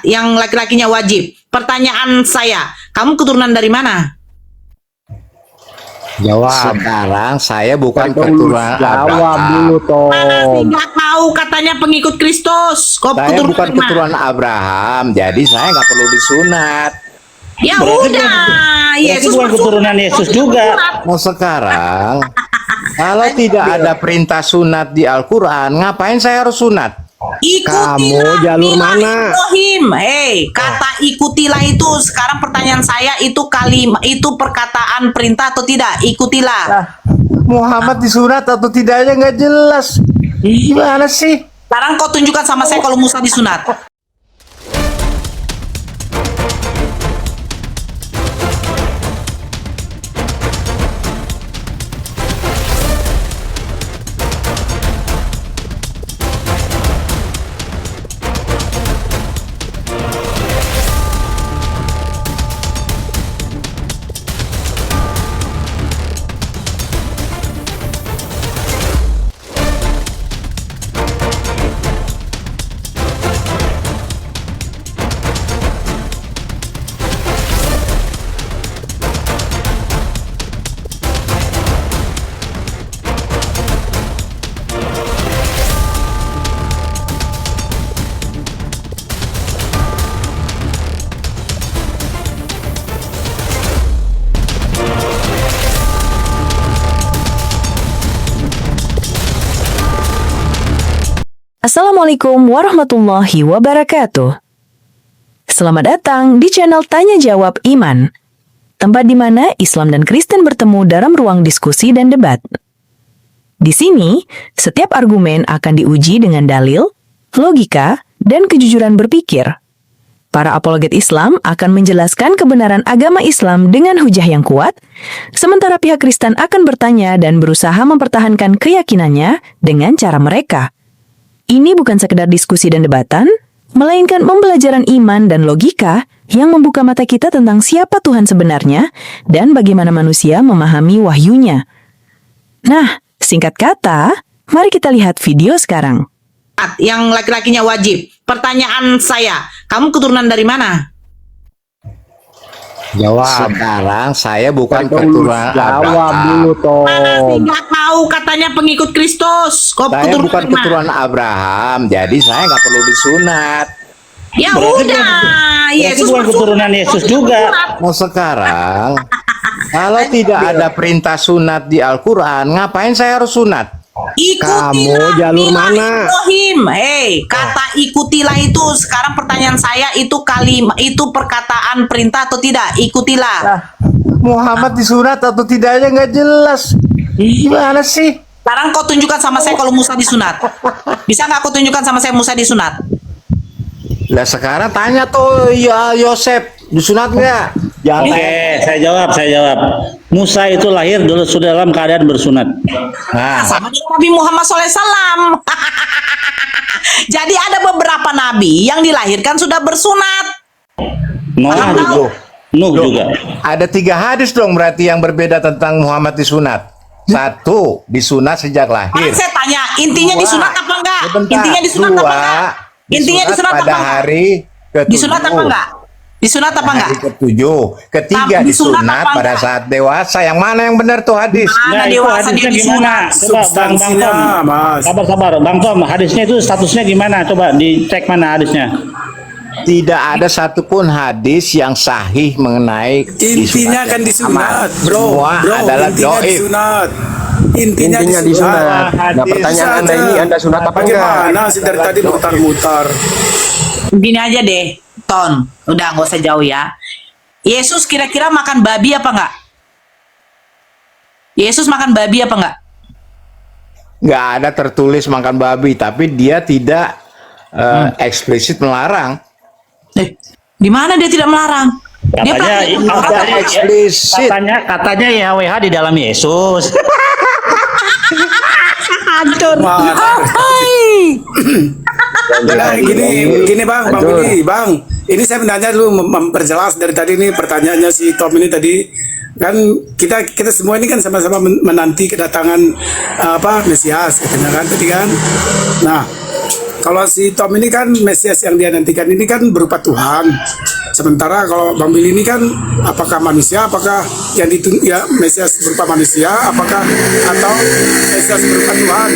yang laki-lakinya wajib. Pertanyaan saya, kamu keturunan dari mana? Jawab. Sekarang saya bukan keturunan Jawab Abraham. dulu, Tom. Mana sih nggak tahu katanya pengikut Kristus. Kok Saya keturunan bukan dari mana? keturunan Abraham, jadi saya nggak perlu disunat. Ya Berarti udah, berarti Yesus bukan bersunat. keturunan Yesus juga. Nah sekarang, kalau tidak ada perintah sunat di Al-Quran, ngapain saya harus sunat? Ikutilah Kamu jalur Mila mana? Ibrahim. Hei, kata ikutilah itu. Sekarang pertanyaan saya, itu kalimat, itu perkataan perintah atau tidak? Ikutilah. Muhammad disunat atau tidaknya nggak jelas. Gimana sih? Sekarang kau tunjukkan sama saya kalau Musa disunat. Assalamualaikum warahmatullahi wabarakatuh. Selamat datang di channel Tanya Jawab Iman, tempat di mana Islam dan Kristen bertemu dalam ruang diskusi dan debat. Di sini, setiap argumen akan diuji dengan dalil, logika, dan kejujuran berpikir. Para apologet Islam akan menjelaskan kebenaran agama Islam dengan hujah yang kuat, sementara pihak Kristen akan bertanya dan berusaha mempertahankan keyakinannya dengan cara mereka. Ini bukan sekedar diskusi dan debatan, melainkan pembelajaran iman dan logika yang membuka mata kita tentang siapa Tuhan sebenarnya dan bagaimana manusia memahami wahyunya. Nah, singkat kata, mari kita lihat video sekarang. Yang laki-lakinya wajib. Pertanyaan saya, kamu keturunan dari mana? Jawab. Sekarang saya bukan keturunan Jawab Abraham. dulu, Tom. Mana sih nggak tahu katanya pengikut Kristus. Kok Saya keturunan bukan dari mana? keturunan Abraham, jadi saya nggak perlu disunat. Ya Berarti udah, berarti Yesus bukan bersunat. keturunan Yesus juga. Nah sekarang, kalau tidak ada perintah sunat di Al-Quran, ngapain saya harus sunat? Ikutilah Kamu jalur Mila mana? Ibrahim. Hei, kata ikutilah itu. Sekarang pertanyaan saya, itu kalimat, itu perkataan perintah atau tidak? Ikutilah. Muhammad disunat atau tidaknya nggak jelas. Gimana sih? Sekarang kau tunjukkan sama saya kalau Musa disunat. Bisa nggak kau tunjukkan sama saya Musa disunat? Lah sekarang tanya tuh ya Yosef, disunat nggak? Jangan Oke, saya jawab. Musa itu lahir dulu sudah dalam keadaan bersunat. Nah, Sama dengan Nabi Muhammad SAW. Jadi ada beberapa nabi yang dilahirkan sudah bersunat. Nuh juga. ada 3 hadis dong berarti yang berbeda tentang Muhammad disunat. 1, disunat sejak lahir. Makanya saya tanya, intinya 2, disunat apa enggak? sebentar. Intinya disunat 2, apa enggak? Intinya disunat apa pada enggak? hari ke-7. Disunat apa enggak? Disunat apa enggak? Hari ke-7. Ketiga Disunat disunat apa pada enggak? saat dewasa. Yang mana yang benar tuh hadis? Mana itu dewasa dia hadisnya disunat? gimana? Coba Bang Substansinya, Tom. Mas. Sabar, Bang Tom. Hadisnya itu statusnya gimana? Coba dicek mana hadisnya. Tidak ada satupun hadis yang sahih mengenai Intinya kan disunat, bro. Semua Bro, adalah intinya doib. disunat. Intinya disunat. disunat. Nah, Hadis pertanyaan saja. Anda ini, Anda sunat apa enggak? Bagaimana sih dari tadi mutar-mutar? Gini aja deh, Ton. Udah nggak usah jauh ya. Yesus kira-kira makan babi apa enggak? Yesus makan babi apa enggak? Nggak ada tertulis makan babi, tapi dia tidak eksplisit melarang. Di mana dia tidak melarang? Dia Katanya praktek. Eksplisit. katanya YHWH di dalam Yesus. Hancur. Hai. Nah, gini Bang Budi, Bang. Ini saya menanya dulu memperjelas dari tadi ini pertanyaannya si Tom ini tadi kan kita semua ini kan sama-sama menanti kedatangan Mesias katanya kan tadi kan. Nah, Kalau si Tom ini kan Mesias yang dia nantikan ini kan berupa Tuhan. Sementara kalau Bang Billy ini kan apakah manusia, apakah yang Mesias berupa manusia, apakah atau Mesias berupa Tuhan?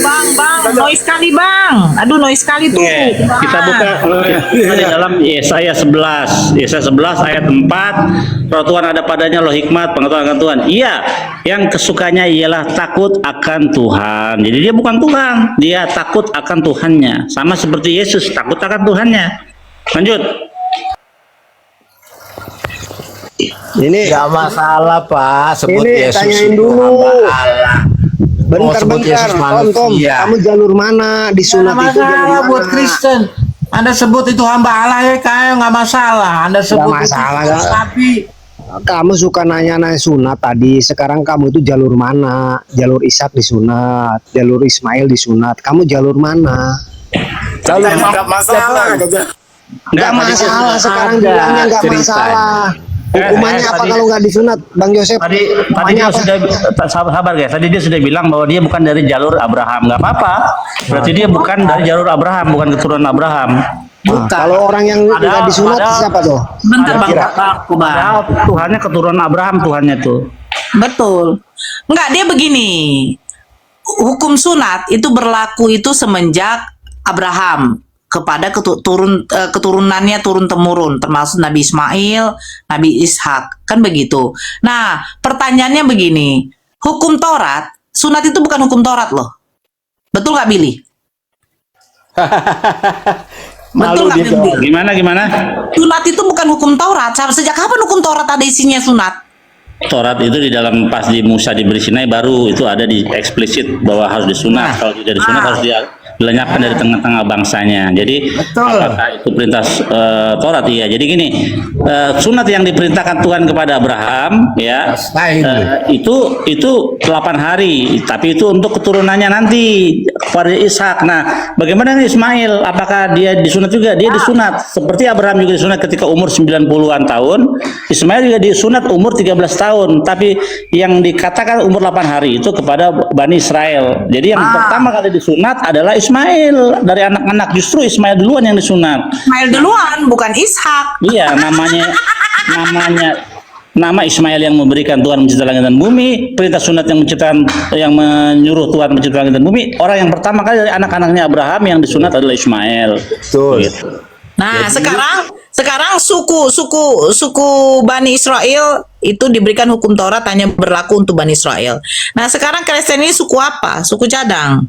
Bang, noise sekali bang. Aduh, noise sekali tuh. Oke, kita buka di dalam Yesaya 11. Yesaya 11 ayat 4. Roh Tuhan ada padanya, loh hikmat, pengetahuan akan Tuhan. Iya, yang kesukanya ialah takut akan Tuhan. Jadi dia bukan Tuhan, dia takut akan Tuhannya. Sama seperti Yesus takut akan Tuhannya. Lanjut. Ini Gak masalah Pak, sebut Ini Yesus tanyain itu dulu. hamba Allah. bentar-bentar, sebut Yesus Tom, manusia. kamu jalur mana? Disunat itu jalur masalah mana? buat Kristen. Anda sebut itu hamba Allah ya kayak nggak masalah. Anda sebut masalah, itu nggak. tapi Kamu suka nanya-nanya sunat tadi. Sekarang kamu itu jalur mana? Jalur Ishak disunat, jalur Ismail disunat. Kamu jalur mana? Nggak masalah. Nggak masalah. Sekarang ada bilangnya nggak ceritanya. masalah. Hukumannya apa tadi- kalau nggak disunat, Bang Yosef? Tadi Hukumannya dia apa? sudah sabar guys. Tadi dia sudah bilang bahwa dia bukan dari jalur Abraham. Nggak apa-apa. Berarti dia bukan dari jalur Abraham, bukan keturunan Abraham. Nah, kalau orang yang nggak disunat siapa tuh? Bentar bang, Kira. aku bang. Padahal Tuhannya keturunan Abraham, Tuhannya tuh. Betul. Enggak, dia begini. Hukum sunat itu berlaku itu semenjak Abraham kepada keturunannya turun temurun, termasuk Nabi Ismail, Nabi Ishak, kan begitu. Nah, pertanyaannya begini, hukum Taurat, sunat itu bukan hukum Taurat loh. Betul nggak Billy? Betul nggak Billy? Gimana? Sunat itu bukan hukum Taurat. Sejak kapan hukum Taurat ada isinya sunat? Taurat itu di dalam pas di Musa diberi Sinai baru itu ada di eksplisit bahwa harus disunat. Kalau tidak disunat harus dilenyapkan dari tengah-tengah bangsanya. Jadi apakah itu perintah Taurat? Iya. Jadi gini, sunat yang diperintahkan Tuhan kepada Abraham ya itu 8 hari, tapi itu untuk keturunannya nanti kepada Ishak. Nah, bagaimana dengan Ismail? Apakah dia disunat juga? Dia disunat seperti Abraham juga disunat ketika umur 90-an tahun. Ismail juga disunat umur 13 tahun, tapi yang dikatakan umur 8 hari itu kepada Bani Israel. Jadi yang pertama kali disunat adalah Ismail dari anak-anak. Justru Ismail duluan yang disunat. Ismail duluan, bukan Ishak. Iya, nama Ismail yang memberikan Tuhan menciptakan langit dan bumi, perintah sunat yang menyuruh Tuhan menciptakan langit dan bumi. Orang yang pertama kali dari anak-anaknya Abraham yang disunat adalah Ismail. Betul. Gitu. Nah, sekarang suku Bani Israel itu diberikan hukum Taurat hanya berlaku untuk Bani Israel. Nah, sekarang Kristen ini suku apa? Suku cadang.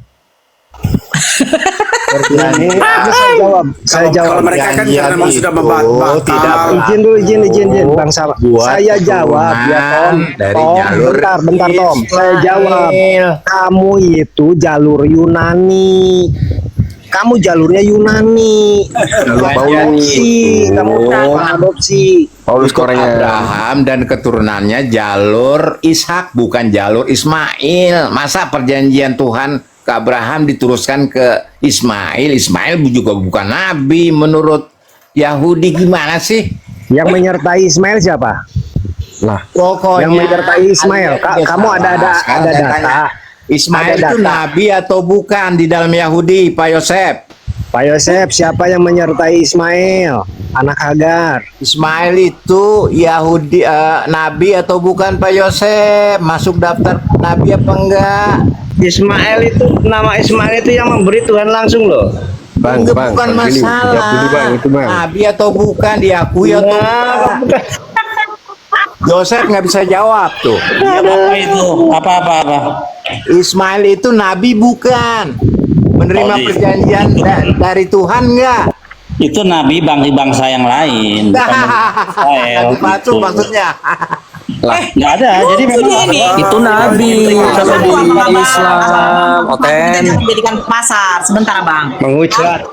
Saya jawab. Kalau mereka kan karena memang sudah tidak Izin, Bang Sama. Buat Saya jawab ya Tom. dari Tom, jalur bentar Tom. Saya jawab. Kamu itu jalur Yunani. Kamu jalurnya Yunani. Adopsi. Kamu adopsi. Paulus Abraham dan keturunannya jalur Ishak, bukan jalur Ismail. Masa perjanjian Tuhan ke Abraham diteruskan ke Ismail? Ismail juga bukan nabi menurut Yahudi. Gimana sih? Yang menyertai Ismail siapa? Nah, Pokoknya yang menyertai Ismail. Kamu ada Sekarang saya data. tanya, Ismail Ada itu data. nabi atau bukan di dalam Yahudi, Pak Yosef? Pak Yosef, siapa yang menyertai Ismail? Anak Hagar. Ismail itu Yahudi, nabi atau bukan, Pak Yosef? Masuk daftar nabi apa enggak? Ismail itu, nama Ismail itu yang memberi Tuhan langsung loh. Itu bukan masalah. Nabi atau bukan, diakui atau bukan. Yosef nggak bisa jawab tuh. Apa itu? Apa? Ismail itu nabi bukan? Menerima Oh, iya. perjanjian dari Tuhan nggak? Itu nabi bangsa yang lain, bukan Israel. Nabi palsu Gitu. maksudnya. Nggak ada. Jadi memang itu nabi kalau di Islam, Kita Oten. jangan dijadikan pasar. Sebentar, Bang. Mengucap.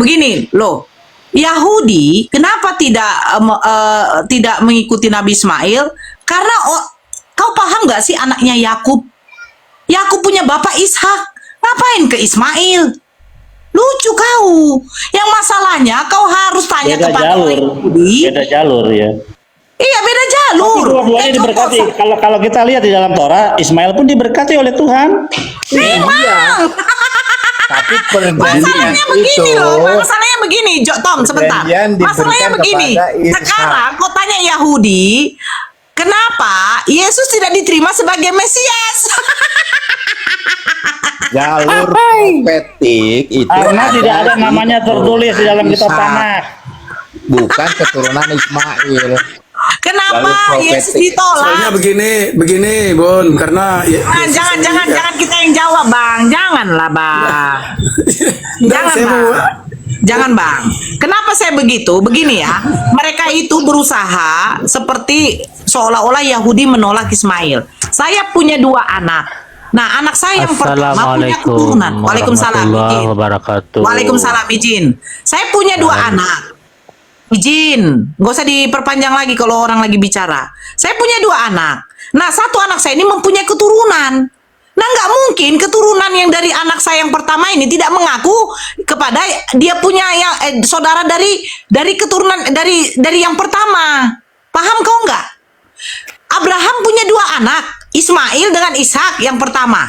Begini, loh. Yahudi kenapa tidak mengikuti Nabi Ismail? Karena kau paham nggak sih anaknya Yakub? Yakub punya bapak Ishak. Ngapain ke Ismail? Lucu kau. Yang masalahnya kau harus tanya beda kepada jalur, orang Yahudi. beda jalur ya. Iya, beda jalur. Dua-duanya diberkati. Kalau kita lihat di dalam Torah, Ismail pun diberkati oleh Tuhan. Memang. Tapi perjanjian Masalahnya itu begini loh, masalahnya begini, Tom, sebentar. Perjanjian diberikan Masalahnya begini, kepada Ishak. sekarang kau tanya Yahudi, kenapa Yesus tidak diterima sebagai Mesias? jalur profetik itu Karena tidak ada namanya tertulis di dalam kitab Ishak, tanah. bukan keturunan Ismail. Kenapa Jalur Yesus profetik. Soalnya ditolak? begini, Bon, karena Jangan kita yang jawab, Bang. Janganlah, Bang. Jangan, saya mau Bang. Jangan, Bang. Kenapa saya begitu? Begini ya, mereka itu berusaha seperti seolah-olah Yahudi menolak Ismail. Saya punya 2 anak. Nah, anak saya yang pertama punya keturunan. Waalaikumsalam, izin. wabarakatuh. Waalaikumsalam, izin. Saya punya 2 anak. Izin, nggak usah diperpanjang lagi kalau orang lagi bicara. Saya punya 2 anak. Nah, satu anak saya ini mempunyai keturunan. Nah, nggak mungkin keturunan yang dari anak saya yang pertama ini tidak mengaku kepada dia punya yang saudara dari keturunan dari yang pertama. Paham kau nggak? Abraham punya 2 anak, Ismail dengan Ishak yang pertama.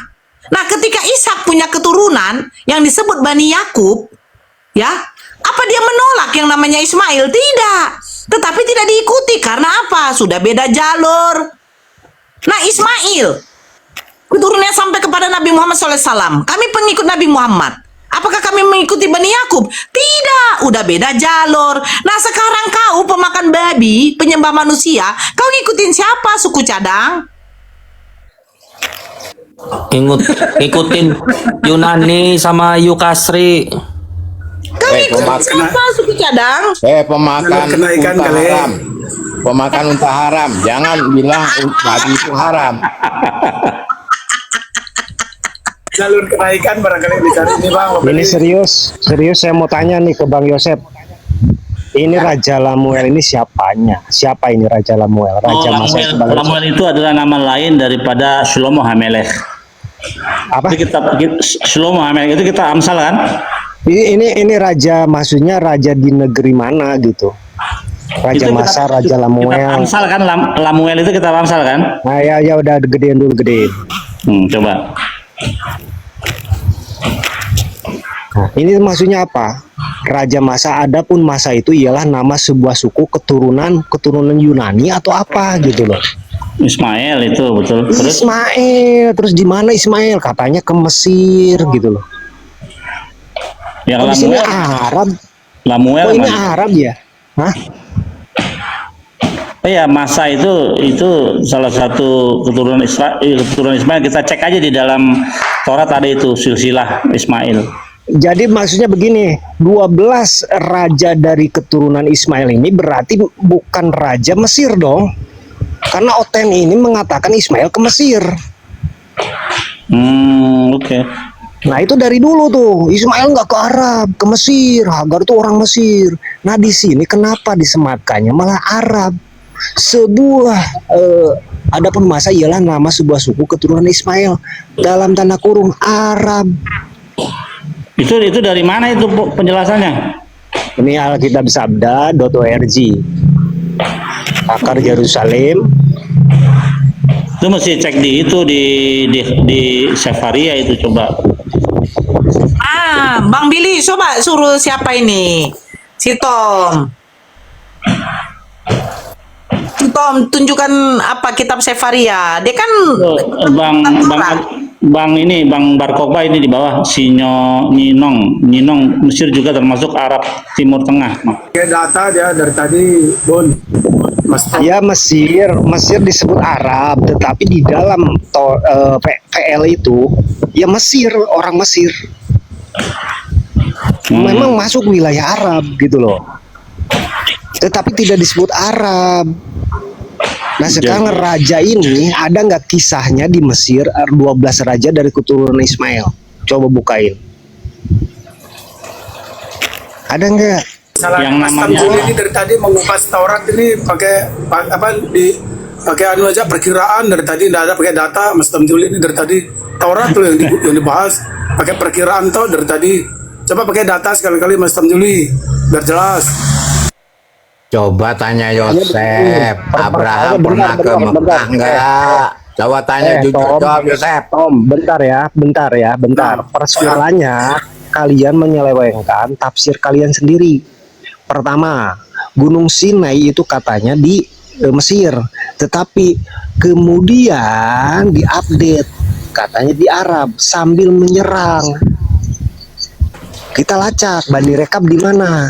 Nah, ketika Ishak punya keturunan yang disebut Bani Yakub, ya, apa dia menolak yang namanya Ismail? Tidak. Tetapi tidak diikuti karena apa? Sudah beda jalur. Nah, Ismail keturunannya sampai kepada Nabi Muhammad SAW. Kami pengikut Nabi Muhammad. Apakah kami mengikuti Bani Yakub? Tidak, udah beda jalur. Nah, sekarang kau pemakan babi, penyembah manusia, kau ngikutin siapa? Suku cadang? Ikutin Yunani sama Yukasri. Kau ngikutin siapa? Suku cadang? Pemakan Kenaikan unta kali. haram. Pemakan unta haram. Jangan bilang babi itu haram. jalur kenaikan barangkali bicara ini, Bang. Ini serius saya mau tanya nih ke Bang Yosep. Ini Raja Lamuel ini siapanya? Siapa ini Raja Lamuel? Raja masa itu Bang Yosep. Lamuel itu adalah nama lain daripada Shlomo Hamelech. Apa? Itu Shlomo Hamelech itu kita Amsal kan? Ini raja, maksudnya raja di negeri mana gitu? Raja Itu masa, Raja Kita Lamuel. Amsal kan, Lamuel itu kita Amsal kan? Nah, ya udah gedein dulu, gedein. Coba. Nah, ini maksudnya apa? Raja masa, adapun masa itu ialah nama sebuah suku keturunan Yunani atau apa gitu loh. Ismail itu betul. Terus Ismail, terus di mana Ismail? Katanya ke Mesir gitu loh. yang Oh, di sini Lamuel, Arab. Lamuel Oh, ini mana? Arab ya? Hah? Iya, masa itu salah satu keturunan Ismail. Kita cek aja di dalam Taurat ada itu silsilah Ismail. Jadi maksudnya begini, 12 raja dari keturunan Ismail ini berarti bukan raja Mesir dong. Karena Oten ini mengatakan Ismail ke Mesir. Oke. Nah itu dari dulu tuh, Ismail nggak ke Arab, ke Mesir. Hagar tuh orang Mesir. Nah di sini kenapa disematkannya malah Arab? Adapun masa ialah nama sebuah suku keturunan Ismail, dalam tanda kurung Arab. Itu dari mana itu penjelasannya? Ini Alkitab Sabda.org. Akar Yerusalem. Itu mesti cek di Sefaria itu coba. Bang Billy, coba suruh siapa ini? Si Tom. Tunjukkan apa kitab Sefaria. Dia kan Bang Barkoba ini di bawah Nyinong Mesir juga termasuk Arab Timur Tengah. Kayak data dia dari tadi, Bon. Mas Tom. Ya Mesir disebut Arab, tetapi di dalam PL itu ya Mesir, orang Mesir. Memang masuk wilayah Arab gitu loh. Tetapi tidak disebut Arab. Nah sekarang raja ini ada nggak kisahnya di Mesir 12 raja dari keturunan Ismail? Coba bukain. Ada nggak? Salah Yang Mas namanya- Tamzul ini dari tadi mengupas Taurat ini pakai pakai anu aja perkiraan dari tadi, tidak ada pakai data. Mas Tamzul ini dari tadi Taurat tuh yang dibahas pakai perkiraan tuh dari tadi. Coba pakai data sekali-kali Mas Tamzuli biar jelas. Coba tanya Yosef, Abraham Bentar, pernah ke bentar. Mekah enggak? Coba tanya jujur, Tom, jawab Yosep. Tom, bentar ya, bentar. Persoalannya kalian menyelewengkan tafsir kalian sendiri. Pertama, Gunung Sinai itu katanya di Mesir, tetapi kemudian diupdate katanya di Arab sambil menyerang. Kita lacak Bani Rekab di mana?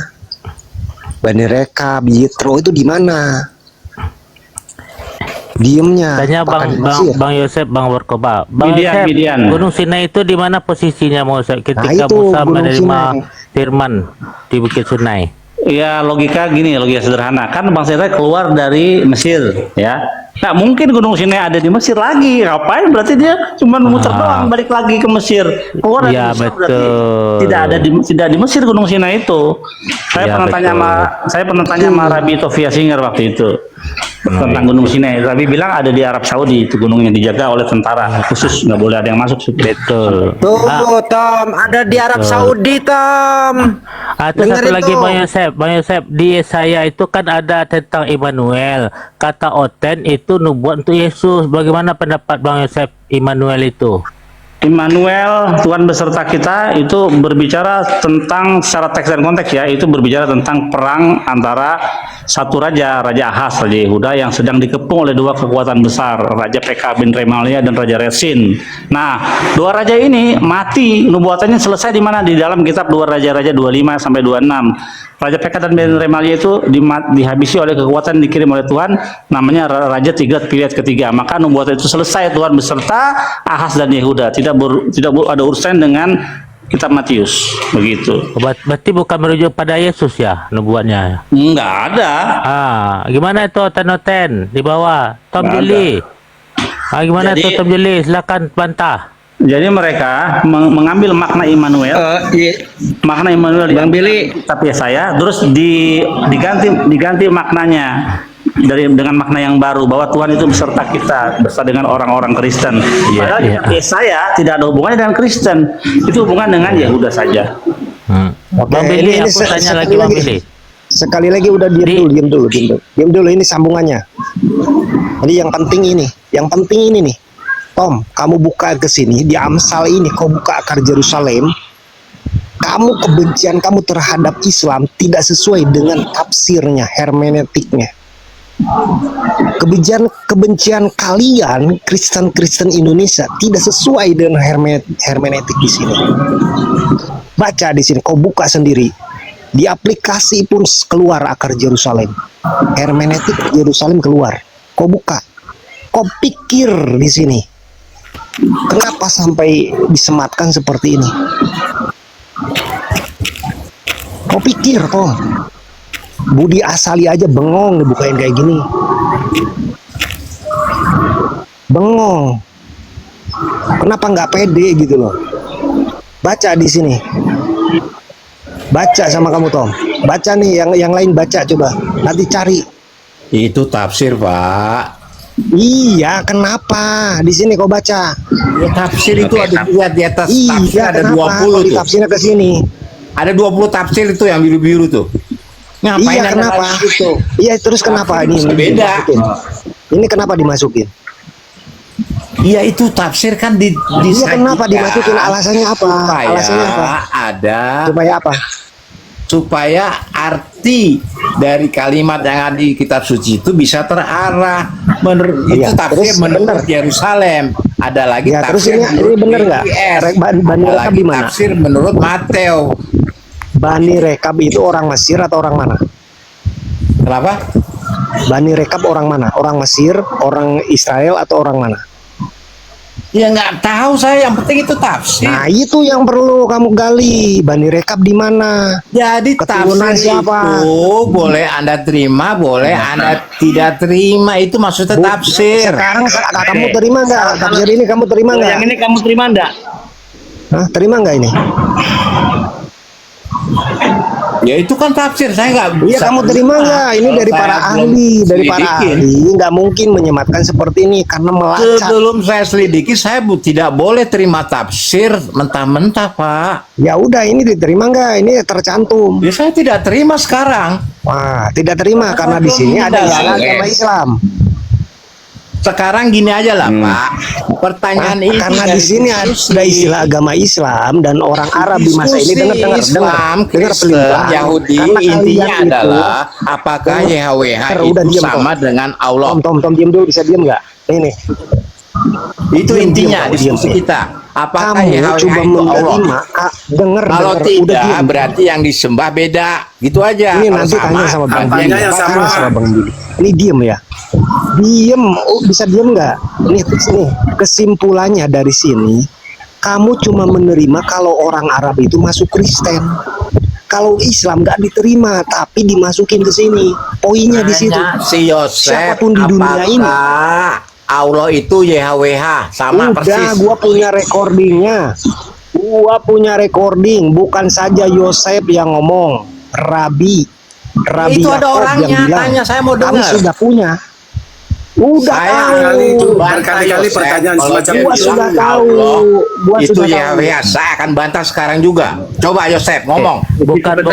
Bani Rekab, Yitro itu di mana? Diemnya. Tanya apakah Bang di Bang Mesir? Bang Yosep, Bang Warkoba. Bang Midian, Yosep, Midian. Gunung Sinai itu di mana posisinya Moses ketika itu, Musa Gunung menerima Sinai. firman di Bukit Sinai? Ya logika gini, logika sederhana. Kan bangsa Israel keluar dari Mesir, ya. Nggak mungkin Gunung Sinai ada di Mesir lagi. Ngapain? Berarti dia cuma muter doang, balik lagi ke Mesir. Keluar dari Ya, Mesir berarti betul. tidak di Mesir Gunung Sinai itu. Saya Ya, pernah tanya sama Rabi Tovia Singer waktu itu tentang Gunung Sinai. Rabi bilang ada di Arab Saudi, itu gunung yang dijaga oleh tentara khusus, nggak boleh ada yang masuk. Betul. Tuh, Tom, ada di Arab Saudi, Tom. Atau Dengar satu lagi itu. Bang Yosep, di Yesaya itu kan ada tentang Immanuel. Kata Oten itu nubuat untuk Yesus. Bagaimana pendapat Bang Yosep Immanuel itu? Immanuel, Tuhan beserta kita, itu berbicara tentang secara teks dan konteks ya, itu berbicara tentang perang antara satu raja Ahaz, Raja Yehuda yang sedang dikepung oleh dua kekuatan besar, Raja Pekah bin Remalia dan Raja Resin. Nah, dua raja ini mati, nubuatannya selesai di mana? Di dalam kitab dua Raja-Raja 25 sampai 26. Raja Pekah dan bin Remalia itu dihabisi oleh kekuatan dikirim oleh Tuhan, namanya Raja Tiglat Pileat ketiga. Maka nubuatan itu selesai, Tuhan beserta Ahaz dan Yehuda. Tidak ada urusan dengan kitab Matius, begitu. Berarti bukan merujuk pada Yesus ya nubuatnya? Enggak ada. Gimana itu Oten di bawah? Tom Nggak Jeli. Gimana Jadi- itu Tom Jeli? Silakan bantah. Jadi mereka mengambil makna Immanuel, makna Immanuel Bang di Billy. kitab Yesaya, terus diganti maknanya dengan makna yang baru, bahwa Tuhan itu beserta kita, beserta dengan orang-orang Kristen. Padahal iya. Yesaya tidak ada hubungannya dengan Kristen, itu hubungan dengan Yehuda saja. Bang Oke, Billy, aku se- tanya sekali lagi Bang Billy. Sekali lagi udah diam dulu ini sambungannya. Jadi yang penting ini nih. Tom, kamu buka ke sini di Amsal ini, kau buka akar Yerusalem. Kebencian kamu terhadap Islam tidak sesuai dengan tafsirnya, hermeneutiknya. Kebencian kalian Kristen Indonesia tidak sesuai dengan hermeneutik di sini. Baca di sini, kau buka sendiri. Di aplikasi pun keluar akar Yerusalem. Hermeneutik Yerusalem keluar. Kau buka. Kau pikir di sini. Kenapa sampai disematkan seperti ini? Kau pikir, Tom. Budi Asali aja bengong dibukain kayak gini. Bengong. Kenapa nggak pede gitu loh? Baca di sini. Baca sama kamu, Tom. Baca nih, yang lain baca coba. Nanti cari. Itu tafsir, Pak. Iya, kenapa? Di sini kau baca. Ya, tafsir itu ada lihat di atas tafsir Iya, ada kenapa? 20 Kau tuh. ditafsirnya ke sini. Ada 20 tafsir itu yang biru-biru tuh. Ngapain Iya, ada kenapa? lagi itu? Iya, terus kenapa ini Tafsir beda. dimasukin? Ini kenapa dimasukin? Iya, itu tafsir kan Iya, kenapa disajikan dimasukin? Alasannya apa? Supaya Alasannya apa? ada Supaya apa? supaya arti dari kalimat yang ada di kitab suci itu bisa terarah. Iya, itu tafsir terus menurut Yerusalem. Ada lagi Ya, terus tafsir ini menurut bener nggak? BIS. Bani Ada Rekab lagi di mana? tafsir menurut Mateo. Bani Rekab itu orang Mesir atau orang mana? Kenapa? Bani Rekab orang mana? Orang Mesir, orang Israel atau orang mana? Ya nggak tahu saya. Yang penting itu tafsir. Nah, itu yang perlu kamu gali. Bani Rekab di mana? Jadi Keturunan tafsir siapa? itu boleh Anda terima, boleh Anda tidak terima. Itu maksudnya tafsir. Sekarang kamu terima nggak? Tafsir ini kamu terima nggak? Yang ini kamu terima enggak? Hah, terima nggak ini? Ya itu kan tafsir. Saya nggak Iya, bisa kamu terima terima. nggak? Ini Kalau dari saya para belum ahli, dari para selidikin. ahli nggak mungkin menyematkan seperti ini karena melacak. Sebelum saya selidiki, saya tidak boleh terima tafsir mentah-mentah, Pak. Ya udah, ini diterima nggak? Ini tercantum. Ya saya tidak terima sekarang. Wah, tidak terima karena di sini ada istilah agama Islam. Sekarang gini aja lah Pak, pertanyaan ini Karena dari di sini diskusi. ada istilah agama Islam dan orang Arab di masa ini Diskusi Islam, Kristen, Yahudi, intinya adalah apakah YHWH itu sama dengan Allah? Tom, diam dulu, bisa diam nggak? Ini. Itu Diam, intinya diam, diskusi diam. kita. Apakah Kamu YHWH coba itu Allah? menerima, dengar, Kalau udah tidak, diam. berarti yang disembah beda. Gitu aja. Ini Kalau nanti tanya sama Bang berarti Billy. yang sama. Tanya sama Bang Billy. Ini diem ya. Diem, bisa diem nggak? Nih, kesimpulannya dari sini, kamu cuma menerima kalau orang Arab itu masuk Kristen. Kalau Islam nggak diterima, tapi dimasukin ke sini. Poinnya di situ. Nanya si Yosef, Siapapun di dunia ini. apakah Allah itu YHWH sama Udah, persis? gua punya recordingnya. Gua punya recording, bukan saja Yosef yang ngomong, Rabi Itu ada Yakob orangnya, yang bilang. tanya, saya mau Kami dengar. sudah punya. Udah Saya tahu. berkali-kali pertanyaan semacam Gua itu. sudah tahu. Gua itu sudah tahu. YHWH. Saya akan bantah sekarang juga. Coba Yosef ngomong. Bukan itu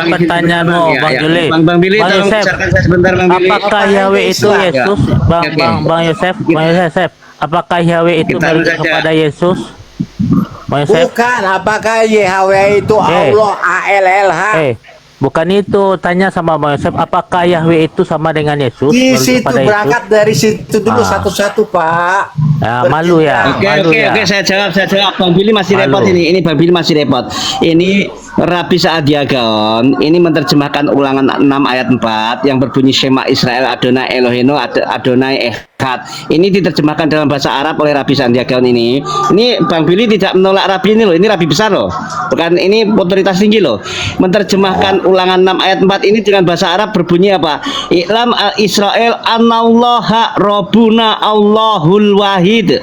pertanyaanmu, Bang Juli. Bang Billy, Bang tolong Yosef, ucapkan saya sebentar, Bang Billy. apakah Yahweh itu Islam? Yesus? Bang Yosef, apakah Yahweh itu Kita merujuk saja. kepada Yesus? Bang Yosef, Bukan, apakah YHWH itu Allah ALLH? bukan itu. Tanya sama Bang Yosef, apakah Yahweh itu sama dengan Yesus? Di Merujuk situ pada berangkat dari situ dulu Ah. satu-satu Pak. Ya, malu ya. Oke, saya jawab. Bang Billy masih Malu. repot ini. Ini Bang Billy masih repot. Ini Rabi Saadia Gaon ini menerjemahkan Ulangan 6 ayat 4 yang berbunyi Shema Israel Adonai Eloheinu Adonai Echad. Ini diterjemahkan dalam bahasa Arab oleh Rabi Saadia Gaon ini. Ini Bang Billy tidak menolak Rabi ini loh. Ini Rabi besar loh. Bukan, ini otoritas tinggi loh. Menerjemahkan Ulangan 6 ayat 4 ini dengan bahasa Arab berbunyi apa? Iklam Israel Anallaha Rabbuna Allahul Wahid.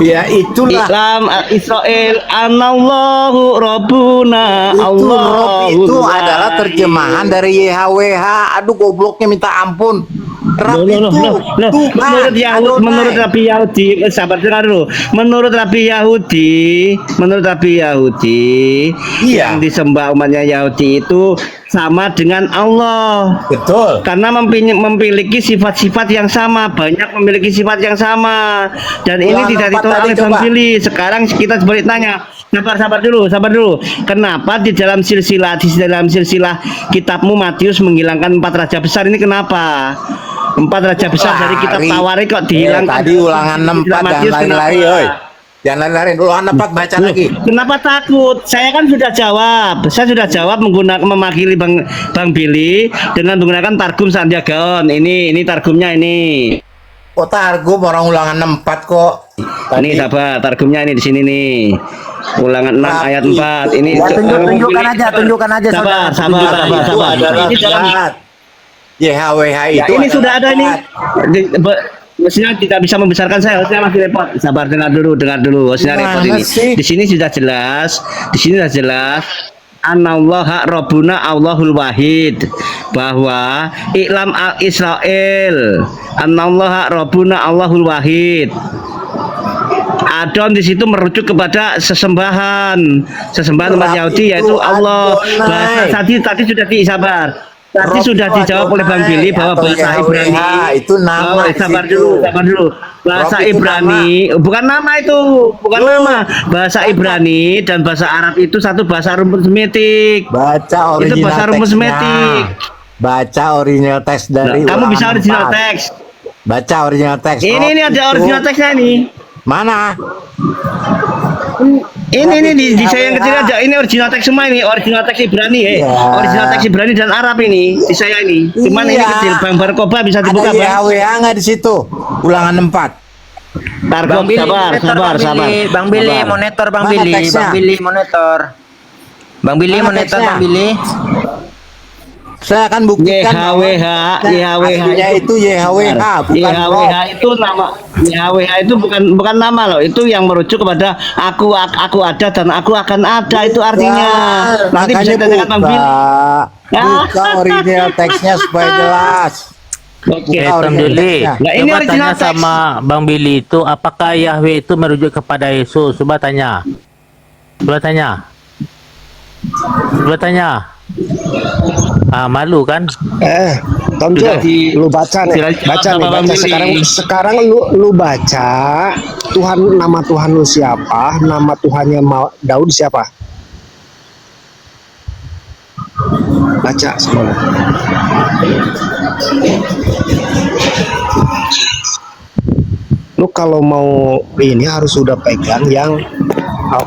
Ya itulah. Iklam Israel Anallahu Rabbuna Itu Allahul itu Wahid. adalah terjemahan dari YHWH. Aduh gobloknya minta ampun. Rab itu Tuhan, menurut Yahudi, Adonai. menurut Rabi Yahudi, sabar dengar dulu. Menurut Rabi Yahudi, Iya. yang disembah umatnya Yahudi itu sama dengan Allah. Betul. Karena memiliki sifat-sifat yang sama, banyak memiliki sifat yang sama, dan ini Ulangan tidak 4 ditolak tadi, oleh Bang coba. Billy. Sekarang kita balik tanya, sabar dulu. Kenapa di dalam silsilah kitabmu Matius menghilangkan 4 raja besar ini? Kenapa 4 raja besar dari kitab Tawarik kok dihilangkan? Tadi Ulangan 6 dan Matius lari-lari, kenapa? oi. Jangan lari-lari. Ulangan 4 baca lagi. Kenapa takut? Saya kan sudah jawab. Saya sudah jawab menggunakan memakili Bang Billy dengan menggunakan Targum Saadia Gaon. Ini targumnya ini. Oh targum orang Ulangan 4 kok. Ini sabar, targumnya ini di sini nih. Ulangan 6 ayat 4. Ini Ya, tunjukkan aja, sabar. Itu adalah Ini dalam zat. YHWH ya, itu ini adalah sudah ada ini. zat. Mestinya tidak bisa membesarkan saya, harusnya masih repot. Sabar, dengar dulu. Harusnya repot Gimana ini. sih? Di sini sudah jelas. Anallaha Rabbuna Allahul Wahid, bahwa Iklam al Israel Anallaha Rabbuna Allahul Wahid. Adon di situ merujuk kepada sesembahan umat Yahudi, yaitu Allah. Adonai. Bahasa tadi sudah sabar. Tadi Rob sudah itu dijawab oleh Bang Adonai Billy bahwa atau bahasa YHWH Ibrani itu nama Oh, di sabar situ. dulu. Bahasa Rob itu Ibrani bukan nama itu, bukan nama. Bahasa Ibrani dan bahasa Arab itu satu bahasa rumus semitik. Baca Itu original bahasa rumus teksnya. semitik. Baca original teks dari Kamu bisa Ulangan original 4. teks. Baca original teks. Ini Rob ada itu- original teksnya ini. Mana? Ini di saya yang kecil aja. Ini original teks semua ini, original teks Ibrani Iya. Original teks Ibrani dan Arab ini di saya ini. Cuman ini Iya. kecil. Bang Barkoba bisa Ada dibuka, Bang. YHWH nggak di situ? Ulangan 4. Targum, sabar. Bang Billy, Sabar. monitor Bang Mana Billy, teksnya? Bang Billy monitor. Bang Billy Mana monitor teksnya? Bang Billy. Saya akan buktikan bahwa YHWH aslinya itu YHWH, bukan YHWH Rob. itu nama YHWH itu bukan nama loh, itu yang merujuk kepada aku ada dan aku akan ada, itu artinya. Nanti bisa Makanya ditanyakan Bang Billy. buka original teksnya supaya jelas. Oke, Buka Bang original Juli, teksnya. Nah, ini coba original tanya teks. sama Bang Billy itu, apakah Yahweh itu merujuk kepada Yesus? Coba tanya. Malu kan? Tom Sudah Jo, lu baca nih, sudah baca dijawab nih, sama baca Bang sekarang. Billy. Sekarang lu baca nama Tuhan lu siapa? Nama Tuhannya Daud siapa? Baca semua. Lu kalau mau ini harus sudah pegang yang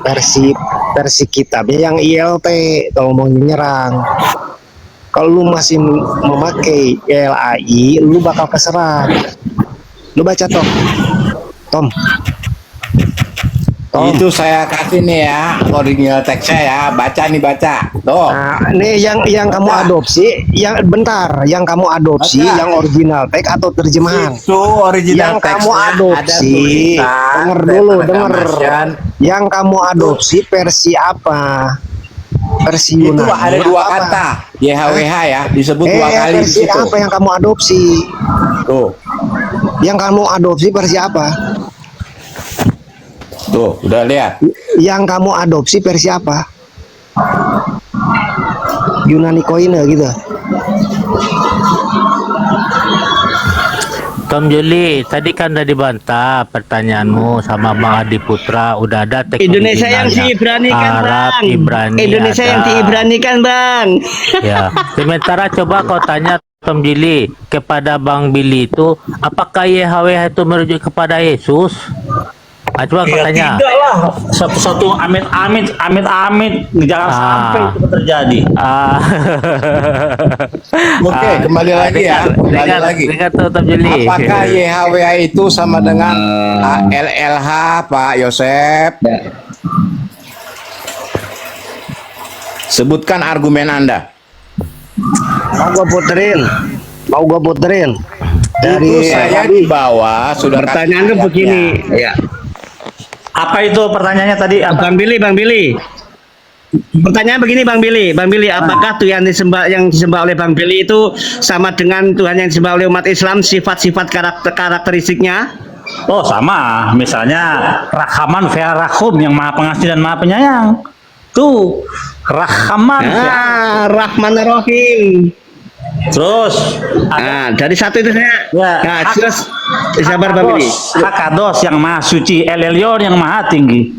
versi kitabnya yang ILT kalau mau nyerang. Kalau lu masih memakai LAI, lu bakal keserang. Lu baca Tom. Itu saya kasih nih ya, original teksnya ya. Baca nih, baca. Tuh. Nah, ini yang kamu adopsi, yang kamu adopsi, Baca. yang original teks atau terjemahan. Itu original Yang kamu teksnya ada adopsi, tulisan, denger dulu, denger. Reformation. Yang kamu adopsi versi apa? Versi Itu Yunani. ada dua apa? kata, YHWH ya, disebut dua kali di Versi situ. apa yang kamu adopsi? Tuh, Yang kamu adopsi versi apa? tuh, udah lihat. Yang kamu adopsi versi apa? Yunani Koine gitu. Tom Juli, tadi kan udah dibantah pertanyaanmu sama Bang Adi Putra. Udah ada teks Indonesia yang originalnya. diibranikan, Arab, Bang. Ibrani Indonesia yang ada. diibranikan, Bang. Ya, sementara coba kau tanya Tom Jili kepada Bang Billy itu, apakah YHWH itu merujuk kepada Yesus? Coba kau tanya. Tidak lah, satu-satu amit-amit, jangan sampai itu terjadi. Oke, kembali lagi ya. Kembali dengar, lagi. dengar tuh Tom Jili. Apakah YHWH itu sama dengan LLH, Pak Yosep? Sebutkan argumen Anda. Mau gua puterin. Itu saya di bawah sudah Pertanyaan kasih tuh begini, ayatnya. ya. Apa itu pertanyaannya tadi? Bang Billy. Pertanyaan begini, Bang Billy, apakah Tuhan yang disembah oleh Bang Billy itu sama dengan Tuhan yang disembah oleh umat Islam, sifat-sifat karakteristiknya? Oh, sama. Misalnya Rahman Rahum yang Maha Pengasih dan Maha Penyayang. Tuh, Rahman. Rahman Rahim. Terus Dari satu itu saya. ya, Terus sabar, Bang Billy. Hakados yang Maha Suci, El Elyon yang Maha Tinggi.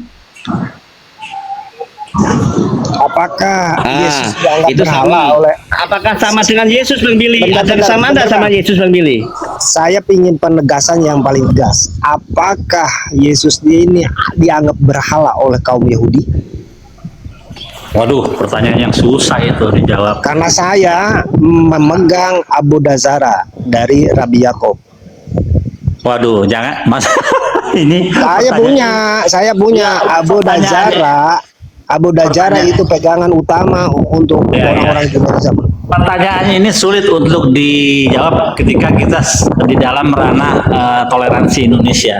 Apakah Yesus dianggap itu berhala sama. oleh? Apakah sama dengan Yesus, Bang Billy? Bentar, Ada kesamaan bentar, enggak sama Bang. Yesus, Bang Billy? Saya ingin penegasan yang paling tegas. Apakah Yesus ini dianggap berhala oleh kaum Yahudi? Waduh, pertanyaan yang susah itu dijawab. Karena saya memegang Abu Dazara dari Rabi Yakob. Waduh, jangan Mas. Ini Saya punya Abu Dazara. Abu Dazara itu pegangan utama untuk orang-orang Judaism. Pertanyaannya ini sulit untuk dijawab ketika kita di dalam ranah toleransi Indonesia.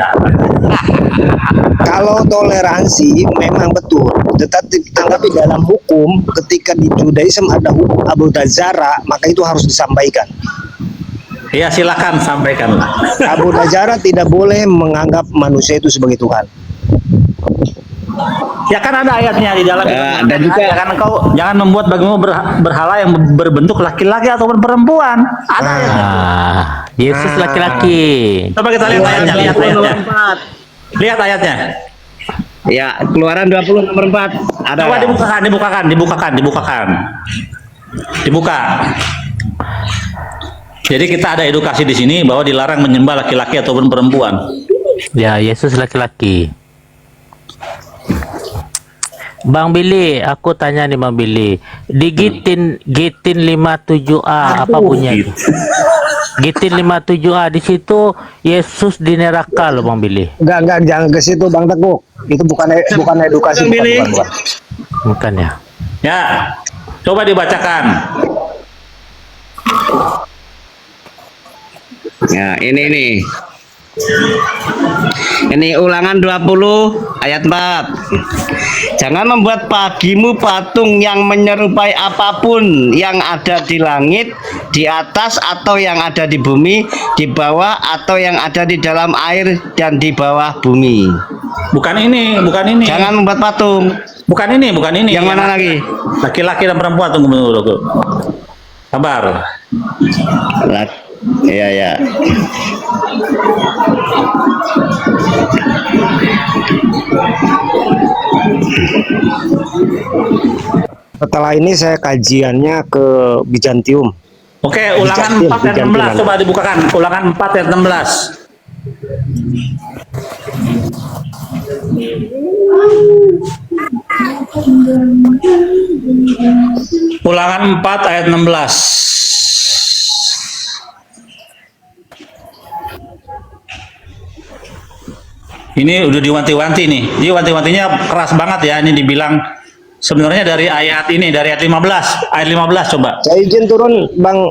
Kalau toleransi memang betul, tetapi dalam hukum ketika di Judaism ada hukum Abu Dazara, maka itu harus disampaikan. Ya, silakan sampaikanlah. Abu Dazara tidak boleh menganggap manusia itu sebagai Tuhan. Ya kan ada ayatnya di dalam dan juga jangan membuat bagimu berhala yang berbentuk laki-laki ataupun perempuan. Ada ayatnya. Yesus laki-laki. Coba kita lihat ayatnya, lihat ayatnya. Ya, Keluaran 20 nomor 4. Ada. Coba dibukakan. Dibuka. Jadi kita ada edukasi di sini bahwa dilarang menyembah laki-laki ataupun perempuan. Ya, Yesus laki-laki. Bang Billy, aku tanya nih Bang Billy. Di Gitin 57A apa bunyinya itu? Gitin 57A di situ Yesus di neraka loh Bang Billy. Enggak, jangan ke situ Bang Teguh. Itu bukan edukasi, bukan. Bukan ya. Ya, coba dibacakan. Ya, ini. Ini Ulangan 20 ayat 4. Jangan membuat bagimu patung yang menyerupai apapun yang ada di langit, di atas atau yang ada di bumi, di bawah atau yang ada di dalam air dan di bawah bumi. Bukan ini. Jangan membuat patung. Bukan ini. Yang mana lagi? Laki-laki dan perempuan, tunggu dulu. Sabar. Iya. Setelah ini saya kajiannya ke Bizantium. Oke, ulangan 4 ayat 16 coba dibukakan. Ulangan 4 ayat 16. Ulangan 4 ayat 16. Ini udah diwanti-wanti nih. Jadi wanti-wantinya keras banget ya. Ini dibilang sebenarnya dari ayat ini, dari ayat 15. Ayat 15 coba. Saya izin turun Bang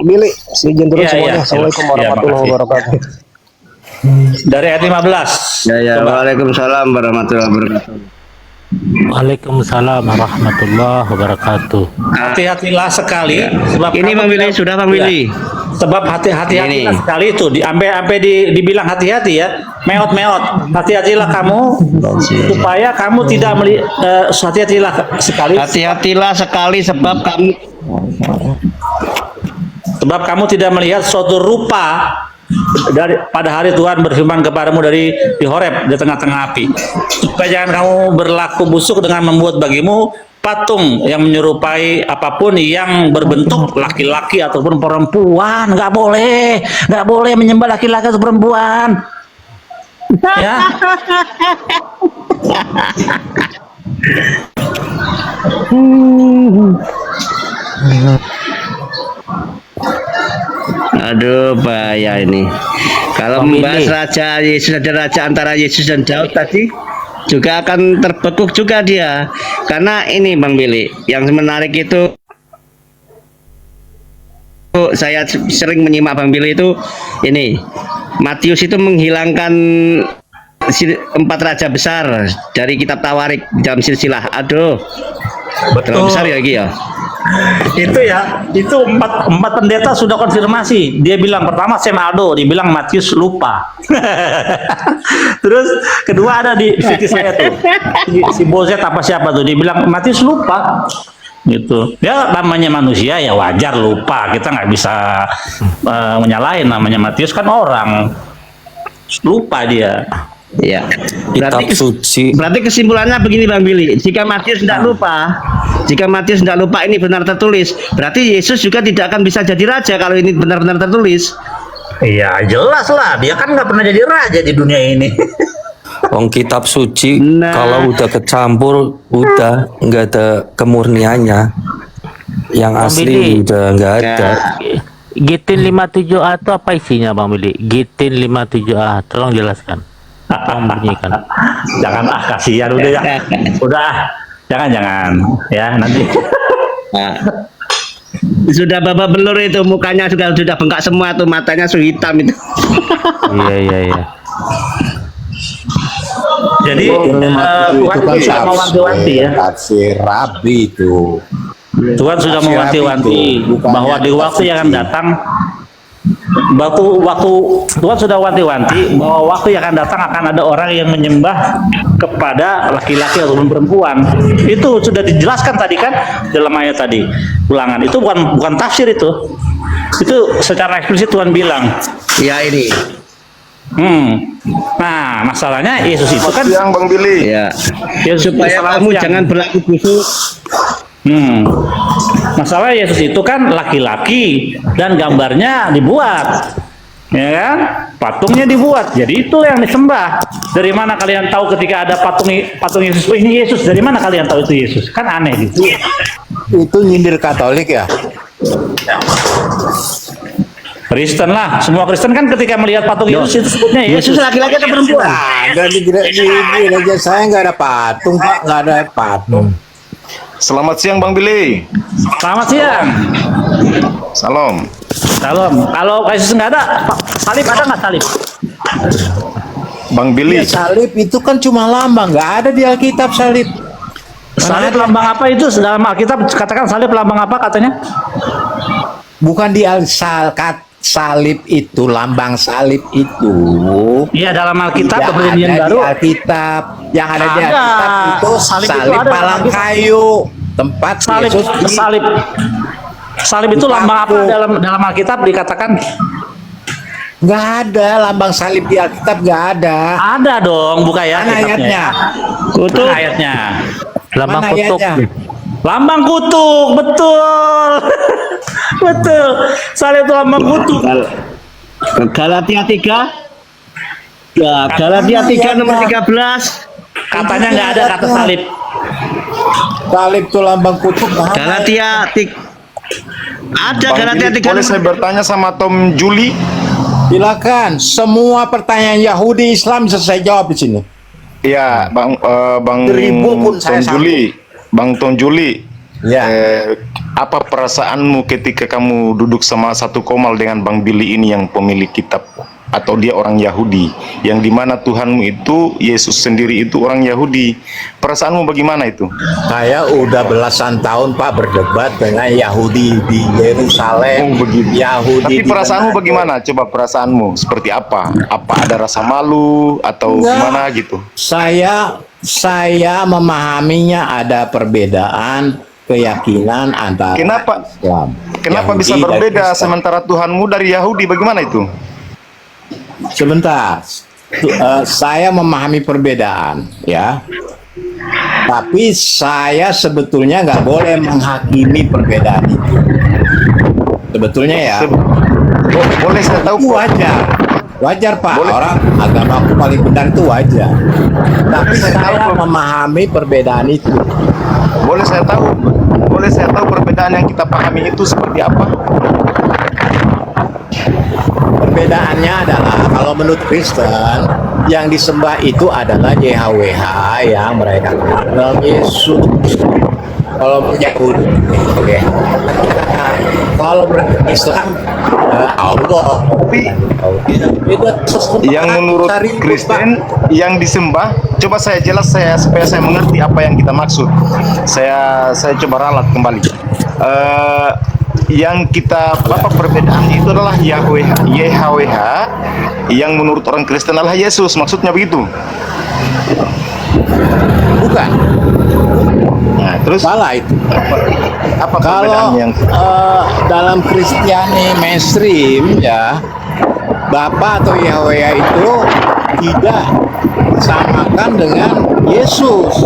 Billy. Saya izin turun Iya, semuanya. iya. Assalamualaikum Iya, warahmatullahi makasih. wabarakatuh. Dari ayat 15. Ya. Coba. Waalaikumsalam warahmatullahi wabarakatuh. Waalaikumsalam warahmatullahi wabarakatuh. Hati-hatilah sekali. Sebab Ini kamu Bang Billy, tidak- sudah Bang Billy. Sebab hati-hatilah Ini. sekali itu. Sampai dibilang hati-hati ya. Meot. Hati-hatilah kamu supaya kamu tidak hati-hatilah sekali. Hati-hatilah sekali sebab kamu tidak melihat suatu rupa pada hari Tuhan berfirman kepadamu di Horeb di tengah-tengah api, supaya jangan kamu berlaku busuk dengan membuat bagimu patung yang menyerupai apapun yang berbentuk laki-laki ataupun perempuan. Nggak boleh menyembah laki-laki atau perempuan ya. Aduh, bahaya ini. Kalau Bang membahas Billy. raja Yesus, ada raja antara Yesus dan Daud tadi, juga akan terbekuk juga dia. Karena ini Bang Billy, yang menarik itu saya sering menyimak Bang Billy itu ini. Matius itu menghilangkan 4 raja besar dari kitab Tawarik dalam silsilah. Aduh. Terlalu besar ya Ki ya. Itu empat pendeta sudah konfirmasi. Dia bilang pertama Sam Aldo, dia bilang Matius lupa. Terus kedua ada di sisi saya tuh si Bozet apa siapa tuh, dia bilang Matius lupa gitu. Ya namanya manusia ya wajar lupa, kita nggak bisa menyalahin, namanya Matius kan orang, lupa dia. Ya. Kitab suci. Berarti kesimpulannya begini Bang Billy, jika Matius tidak lupa ini benar tertulis, berarti Yesus juga tidak akan bisa jadi raja kalau ini benar-benar tertulis. Iya jelas lah, dia kan nggak pernah jadi raja di dunia ini. Wong kitab suci Nah. kalau udah kecampur udah nggak ada kemurniannya. Yang Bang asli Billy. udah nggak ada. Gitin 57A itu apa isinya Bang Billy? Gitin 57A, tolong jelaskan. Tolong bunyikan. Jangan kasihan udah ya. Jangan ya nanti. Nah, sudah babak belur itu, mukanya sudah bengkak semua tuh, matanya sudah hitam itu. Iya. Jadi Tuhan itu kan sudah mewanti-wanti ya. tafsir Rabi itu. Tuhan sudah Tafsir mewanti-wanti Rabi itu, bukannya bahwa di waktu yang akan suci. datang, waktu Tuhan sudah wanti-wanti bahwa waktu yang akan datang akan ada orang yang menyembah kepada laki-laki ataupun perempuan. Itu sudah dijelaskan tadi kan dalam ayat tadi. Ulangan itu bukan tafsir itu. Itu secara eksplisit Tuhan bilang. Ya ini. Nah, masalahnya Yesus itu kan Siang Bang Billy. Ya. Yesus Supaya selamat kamu siang. jangan berlaku busuk. Masalah Yesus itu kan laki-laki dan gambarnya dibuat, ya kan? Patungnya dibuat, jadi itu yang disembah. Dari mana kalian tahu ketika ada patung Yesus? Oh, ini Yesus. Dari mana kalian tahu itu Yesus? Kan aneh gitu. Itu nyindir Katolik ya? Kristen lah, semua Kristen kan ketika melihat patung Yesus itu sebutnya Yesus Yesus. laki-laki atau perempuan? Ada di gereja saya nggak ada patung Pak, nggak ada patung. Selamat siang Bang Billy. Selamat siang. Salam. Salam. Kalau Yesus nggak ada, salib ada nggak salib? Bang Billy. Ya, salib itu kan cuma lambang, nggak ada di Alkitab salib. Salib lambang apa itu? Dalam Alkitab katakan salib lambang apa katanya? Bukan di salib itu, lambang salib itu Iya, dalam Alkitab tidak Perjanjian ada Baru di Alkitab. Yang ada di Ada. Alkitab itu Salib salib, itu ada di palang Alkitab. kayu, tempat salib Yesus salib itu lambang apa dalam Alkitab dikatakan? nggak ada lambang salib di Alkitab, nggak ada. Ada dong, buka ya Mana ayatnya? Kutuk ayatnya. Lambang Mana kutuk. ayatnya? Lambang kutuk, betul. Betul. Salib itu lambang kutuk. Galatia 3. Ya, Galatia 3 nomor 13. Katanya nggak ada kata salib. Salib itu lambang kutuk. nggak ada. Galatia 3. Ada Bang Galatia Billy, 3 boleh saya bertanya sama Tom Juli? Silakan, semua pertanyaan Yahudi Islam bisa saya jawab di sini. Iya, Bang Seribu pun Tom saya sanggup. Juli. Bang Tom Juli. Ya. Apa perasaanmu ketika kamu duduk sama satu komal dengan Bang Billy ini yang pemilik kitab, atau dia orang Yahudi, yang dimana Tuhanmu itu Yesus sendiri itu orang Yahudi? Perasaanmu bagaimana itu? Saya udah belasan tahun Pak berdebat dengan Yahudi di Yerusalem. Yahudi. Tapi di perasaanmu Manado. bagaimana? Coba perasaanmu seperti apa? Apa ada rasa malu atau Enggak. gimana gitu? Saya memahaminya ada perbedaan keyakinan antara Kenapa? Islam. Kenapa Yahudi bisa dan berbeda Kristen. sementara Tuhanmu dari Yahudi? Bagaimana itu? Sebentar, saya memahami perbedaan, ya. Tapi saya sebetulnya nggak boleh menghakimi perbedaan itu. Sebetulnya ya. Boleh saya tahu? Itu wajar Pak. Boleh. Orang agama aku paling benar itu wajar. Tapi saya memahami perbedaan itu. Boleh saya tahu perbedaan yang kita pahami itu seperti apa? Perbedaannya adalah kalau menurut Kristen yang disembah itu adalah YHWH yang mereka kenal Yesus. Kalau Yahudi, oke. Kalau Islam Allah. Yang menurut Kristen yang disembah, coba saya jelas supaya saya mengerti apa yang kita maksud. Saya coba ralat kembali. Yang kita perbedaannya itu adalah YHWH, yang menurut orang Kristen adalah Yesus. Maksudnya begitu? Bukan. Nah, terus Salah itu. apa Kalau perbedaan yang dalam Kristiani mainstream ya, Bapa atau Yahweh itu tidak samakan dengan Yesus.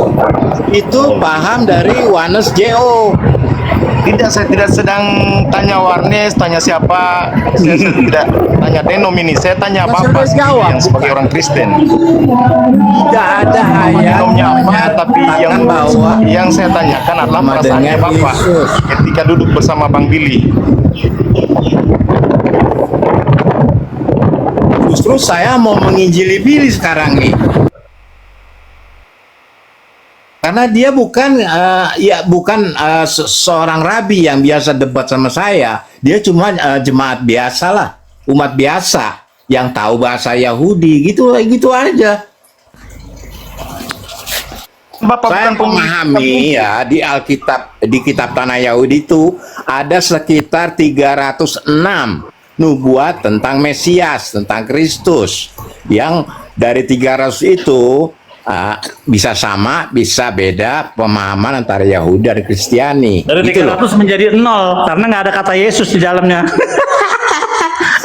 Itu paham dari Yohanes JO. Tidak, saya tidak sedang tanya Warnes, tanya siapa, saya tidak tanya denomini, saya tanya apa yang sebagai orang Kristen. Tidak ada ayat Denomnya apa, tapi bahwa yang saya tanyakan adalah sama perasaannya dengan Bapak Yesus. ketika duduk bersama Bang Billy. Justru saya mau menginjili Billy sekarang nih. Karena dia bukan seorang rabi yang biasa debat sama saya. Dia cuma jemaat biasa lah, umat biasa yang tahu bahasa Yahudi, gitu aja. Bapak Saya bukan memahami ya di Alkitab, di kitab Tanah Yahudi itu ada sekitar 306 nubuat tentang Mesias, tentang Kristus. Yang dari 300 itu bisa sama, bisa beda pemahaman antara Yahudi dan Kristiani. Dari Gitu 300 loh. menjadi 0 karena nggak ada kata Yesus di dalamnya.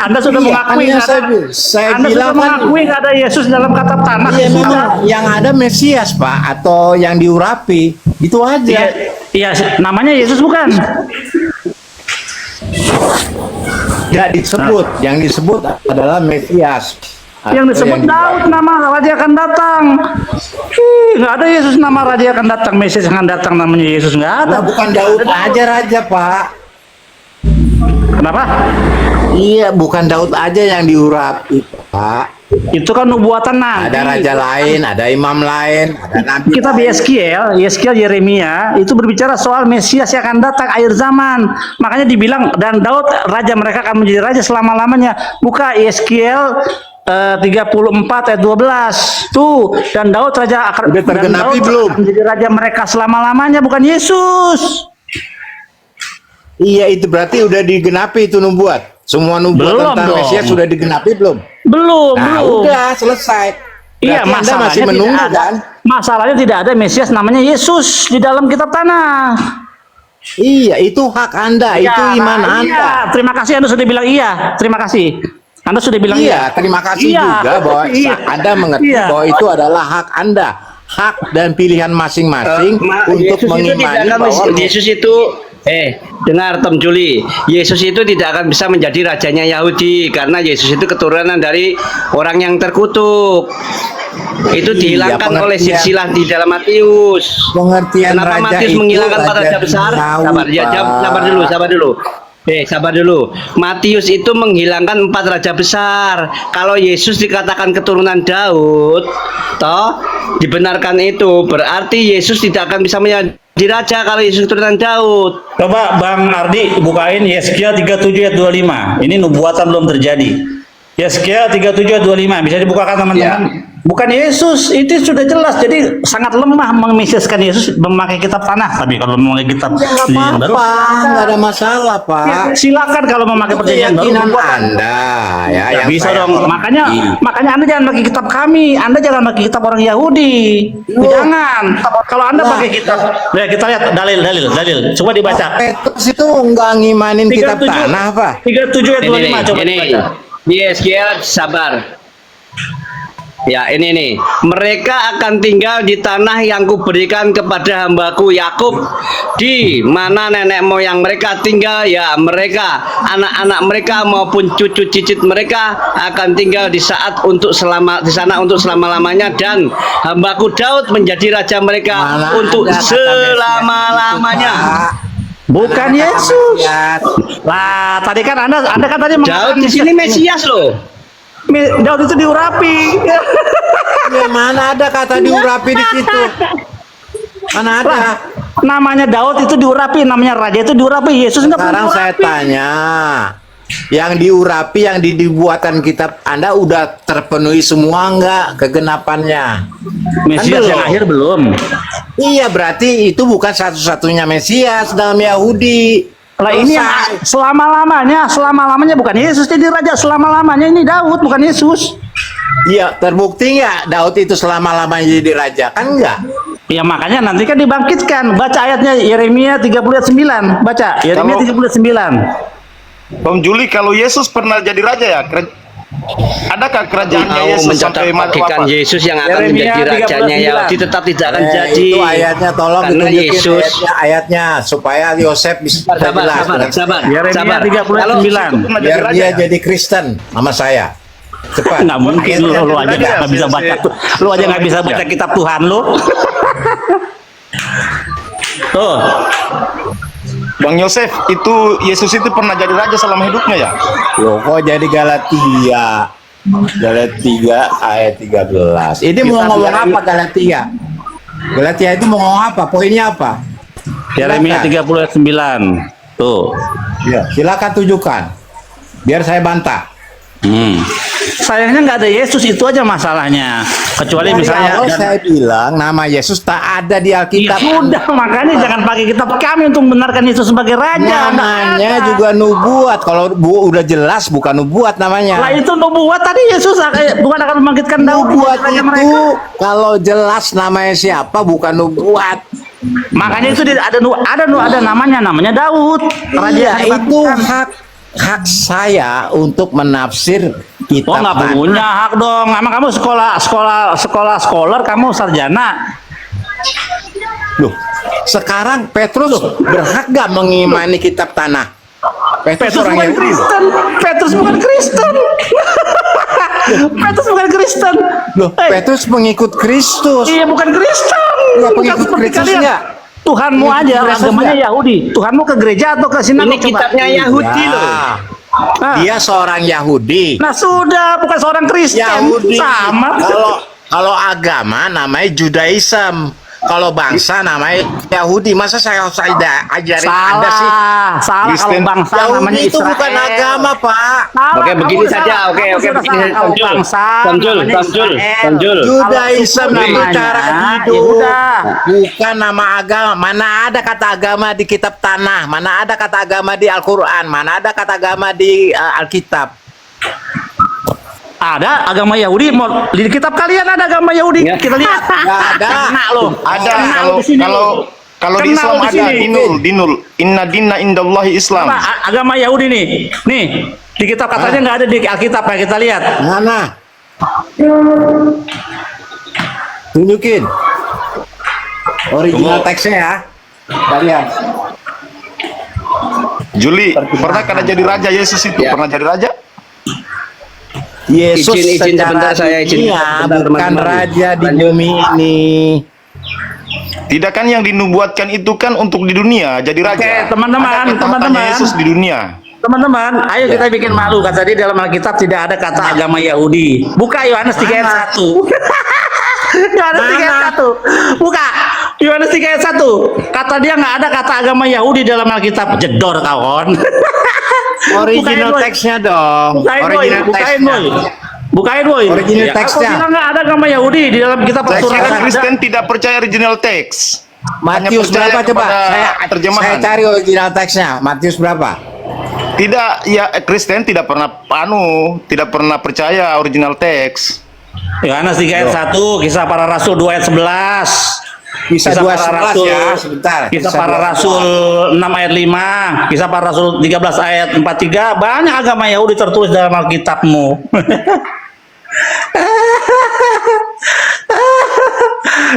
Anda sudah Iya, mengakui makanya nggak ada, saya Anda bilang sudah kan, mengakui nggak ada Yesus dalam kata tanah. iya memang yang ada Mesias Pak, atau yang diurapi, itu aja. Iya, namanya Yesus bukan. Tidak disebut, yang disebut adalah Mesias. Yang disebut Daud, nama raja akan datang. Nggak ada Yesus nama raja akan datang, Mesias akan datang namanya Yesus, nggak ada. Nah, bukan Daud aja raja Pak. Kenapa? Iya, bukan Daud aja yang diurapi Pak. Itu kan nubuatan nanti. Ada raja lain, ada imam lain, ada nabi. Kitab Yeskiel, Yeremia itu berbicara soal Mesias yang akan datang akhir zaman. Makanya dibilang dan Daud raja mereka akan menjadi raja selama-lamanya. Buka Yeskiel 34 ayat 12. Tuh, dan Daud raja akan Udah tergenapi dan Daud belum? akan menjadi raja mereka selama-lamanya, bukan Yesus. Iya, itu berarti udah digenapi itu nubuat. Semua nubuat Belum tentang dong. Mesias sudah digenapi belum? Belum, Nah, belum. udah selesai. Iya, Berarti Anda masih menunggu tidak ada. kan? Masalahnya tidak ada Mesias namanya Yesus di dalam kitab tanah. Iya, itu hak Anda, Iya, itu iman iya. Anda. Terima kasih Anda sudah bilang iya. Terima kasih. Anda sudah bilang Iya, iya. terima kasih Iya. juga bahwa Iya. Anda mengerti Iya. bahwa itu adalah hak Anda, hak dan pilihan masing-masing untuk Yesus itu tidak mengimani akan bahwa Yesus itu dengar Tom Juli, Yesus itu tidak akan bisa menjadi rajanya Yahudi karena Yesus itu keturunan dari orang yang terkutuk. Itu Iya, dihilangkan oleh pengertian. silsilah di dalam Matius. pengertian Kenapa raja Matius itu menghilangkan empat raja besar? Daud, Sabar, ya, Pak. sabar dulu. Sabar dulu. Matius itu menghilangkan 4 raja besar. Kalau Yesus dikatakan keturunan Daud, toh dibenarkan itu, berarti Yesus tidak akan bisa menjadi raja kalau Yesus keturunan Daud. Coba Bang Ardi bukain Yesaya 37 ayat 25. Ini nubuatan belum terjadi. Yesaya 37 ayat 25 bisa dibukakan teman-teman. Bukan Yesus, itu sudah jelas. Jadi sangat lemah memesiaskan Yesus memakai kitab tanah. Tapi kalau memakai kitab perjanjian baru, Nggak ada masalah, Pak. ya, silakan kalau memakai perjanjian baru. Keyakinan buat- Anda, ya, Ya, yang bisa saya dong. Makanya Anda jangan pakai kitab kami. Anda jangan pakai kitab orang Yahudi. Jangan. Kalau Anda pakai kitab, ya kita lihat dalil. Coba dibaca. Petrus itu nggak ngimanin kitab 37 tanah, Pak. 37 ayat 25 coba dibaca. Yeskiel sabar. Ya ini nih, mereka akan tinggal di tanah yang kuberikan kepada hambaku Yakub, di mana nenek moyang mereka tinggal, ya mereka, anak-anak mereka maupun cucu cicit mereka akan tinggal di sana untuk selama-lamanya, dan hambaku Daud menjadi raja mereka Mana untuk ada kata Mesias selama-lamanya. itu, Pak? Bukan Ada kata Yesus. Mesias. Lah, tadi kan Anda kan tadi Daud di sini Mesias loh. Daud itu diurapi. Ya, mana ada kata diurapi di situ? Mana ada? Namanya Daud itu diurapi, namanya raja itu diurapi. Yesus enggak Sekarang pernah saya diurapi. tanya, yang diurapi, yang dibuatan kitab Anda udah terpenuhi semua nggak kegenapannya? Mesias Kan yang belum. akhir belum. Iya, berarti itu bukan satu-satunya Mesias dalam Yahudi. Lah ini yang selama-lamanya bukan Yesus jadi raja, selama-lamanya ini Daud bukan Yesus. Iya, terbukti nggak Daud itu selama-lamanya jadi raja? Kan enggak? Ya makanya nanti kan dibangkitkan. Baca ayatnya Yeremia 30 ayat 9. Baca Yeremia 30 ayat 9. Bang Juli, kalau Yesus pernah jadi raja ya, adakah kerajaannya Mau Yesus sampai mencatatkan Yesus yang akan Yeremia menjadi rajanya 39. Yahudi tetap tidak akan jadi. Itu ayatnya tolong karena ditunjukin Yesus. ayatnya supaya Yosef bisa jelas. Sabar. Yeremia 39. Biar dia jadi Kristen sama saya. Cepat. Nggak mungkin lu aja nggak bisa baca tuh. Lu aja nggak bisa baca kitab Tuhan lu. Tuh. Bang Yosef, itu Yesus itu pernah jadi raja selama hidupnya ya? Loh, kok jadi Galatia? Galatia ayat 13. Ini mau ngomong apa Galatia? Galatia itu mau ngomong apa? Poinnya apa? Yeremia 30 ayat 9. Tuh. Ya, silakan tunjukkan. Biar saya bantah. Sayangnya nggak ada Yesus, itu aja masalahnya. Kecuali Dari misalnya awal saya bilang nama Yesus tak ada di ya Alkitab. sudah, makanya jangan pakai kitab kami untuk membenarkan Yesus sebagai raja. Nggak Namanya ada. juga nubuat. Kalau udah jelas bukan nubuat namanya. Lah itu nubuat tadi Yesus bukan akan membangkitkan Daud Nubuat raja itu mereka. kalau jelas namanya siapa bukan nubuat. Makanya itu ada namanya Daud. Raja Iya, yang itu dibangkitkan. hak saya untuk menafsir Oh kitab nggak tanah. punya hak dong. Emang kamu scholar, kamu sarjana. Loh, sekarang Petrus berhak gak mengimani kitab tanah? Petrus Petrus orang bukan Yahudi. Kristen. Petrus bukan Kristen. Petrus bukan Kristen. Loh, Petrus mengikut Kristus. Iya bukan Kristen. Nggak Bukan pengikut seperti Kristus kalian. nggak? Tuhanmu Pengikut aja Kristus agamanya nggak? Yahudi. Tuhanmu ke gereja atau ke sinagog? Ini kitabnya Yahudi loh. Ah. Dia seorang Yahudi. Nah sudah, bukan seorang Kristen. Yahudi. Sama. Kalau agama namanya Judaism. kalau bangsa namanya Yahudi. Masa saya harus ajarin Anda sih? Salah kalau Kristen. bangsa Yahudi namanya itu Israel. bukan agama, Pak. Oke, begini saja. Oke, Begini begini saja. Kalau bangsa Bang Jul, namanya Bang Jul, Israel. Bang Jul. Judaism Kalau itu suku cara namanya, hidup, ya udah. bukan nama agama. Mana ada kata agama di kitab tanah? Mana ada kata agama di Al-Quran? Mana ada kata agama di Alkitab? Ada agama Yahudi, mau di kitab kalian ada agama Yahudi. Nggak. Kita lihat. Nggak ada. Kena loh. Ada Kena kalau di sini kalau loh. kalau di Kenal Islam di ada sini. dinul inna dinna indallahi Islam. Apa, agama Yahudi nih. Nih, di kitab katanya nggak ada di Alkitab ya, kita lihat. Mana? Tunjukin original teksnya ya. Kalian. Juli, pernah kada jadi raja Yesus itu? Ya. Pernah jadi raja? Yesus Izin secara sebentar, saya izin dunia, sebentar, bukan teman-teman. raja di bumi ini. Tidak kan yang dinubuatkan itu kan untuk di dunia jadi raja. Oke, teman-teman, Ada kata-katanya teman-teman. Yesus di dunia. Teman-teman, ayo kita bikin malu. Kata tadi dalam Alkitab tidak ada kata agama Yahudi. Buka Yohanes 3 ayat 1. Yohanes 3 ayat 1. Buka Yohanes 3 ayat 1. Kata dia nggak ada kata agama Yahudi dalam Alkitab. Jedor kawan. Original Boy. teksnya dong. Bukain boy, Original bukain teksnya. boy. Bukain boy. Original Ya, teksnya. Aku bilang nggak ada agama Yahudi di dalam kitab Saya kira Al-Quran. Kristen tidak percaya original teks. Matius percaya berapa coba? kepada Saya terjemahan. cari original teksnya. Matius berapa? Tidak, ya Kristen tidak pernah tidak pernah percaya original teks. Yohanes 3 ayat 1, Kisah Para Rasul 2 ayat 11. Kisah Kisah 2 Para 11 Rasul ya, sebentar. Kisah Kisah Para 2 Rasul 6 ayat 5, Kisah Para Rasul 13 ayat 43. Banyak agama Yahudi tertulis dalam Alkitabmu.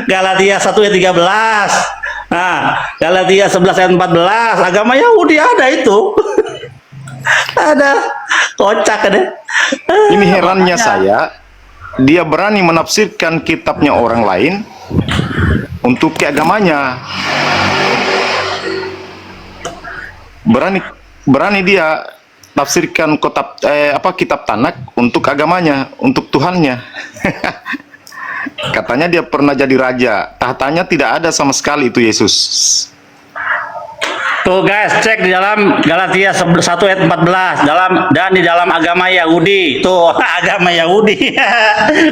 Galatia 1 ayat 13. Nah, Galatia 11 ayat 14. Agama Yahudi ada itu. Ada. Kocak ada. Ini herannya saya, dia berani menafsirkan kitabnya orang lain untuk keagamanya. Berani dia tafsirkan kitab Tanak untuk agamanya, untuk Tuhannya. Katanya dia pernah jadi raja, tahtanya tidak ada sama sekali itu Yesus. Tuh guys, cek di dalam Galatia 1 ayat 14 dan di dalam agama Yahudi. Tuh, agama Yahudi.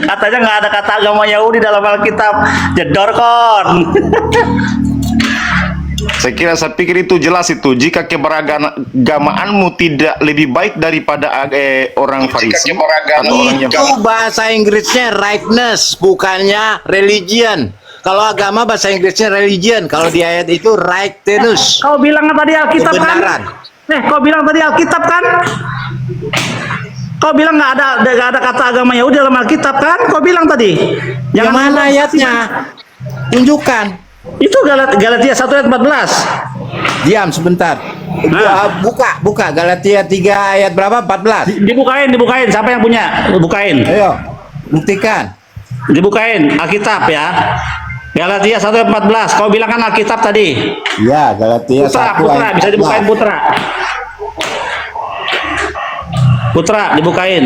Katanya nggak ada kata agama Yahudi dalam Alkitab. Jedor kon. Saya pikir itu jelas itu. Jika keberagamaanmu tidak lebih baik daripada orang Farisi atau orang Itu Yahudi. bahasa Inggrisnya rightness, bukannya religion. Kalau agama bahasa Inggrisnya religion, kalau di ayat itu rightness. Kau bilang tadi Alkitab Kebenaran. kan? Kau bilang tadi Alkitab kan? Kau bilang nggak ada kata agama Yahudi dalam Alkitab kan? Kau bilang tadi. Yang mana ayatnya? Tunjukkan. Itu Galatia 1 ayat 14. Diam sebentar. Buka Galatia 3 ayat berapa? 14. Dibukain. Siapa yang punya? Bukain. Ayo, buktikan. Dibukain Alkitab ya. Galatia 1 ayat 14. Kau bilang kan Alkitab tadi. Ya, Galatia 1 Putra, ayat bisa dibukain 14. Putra. Putra, dibukain.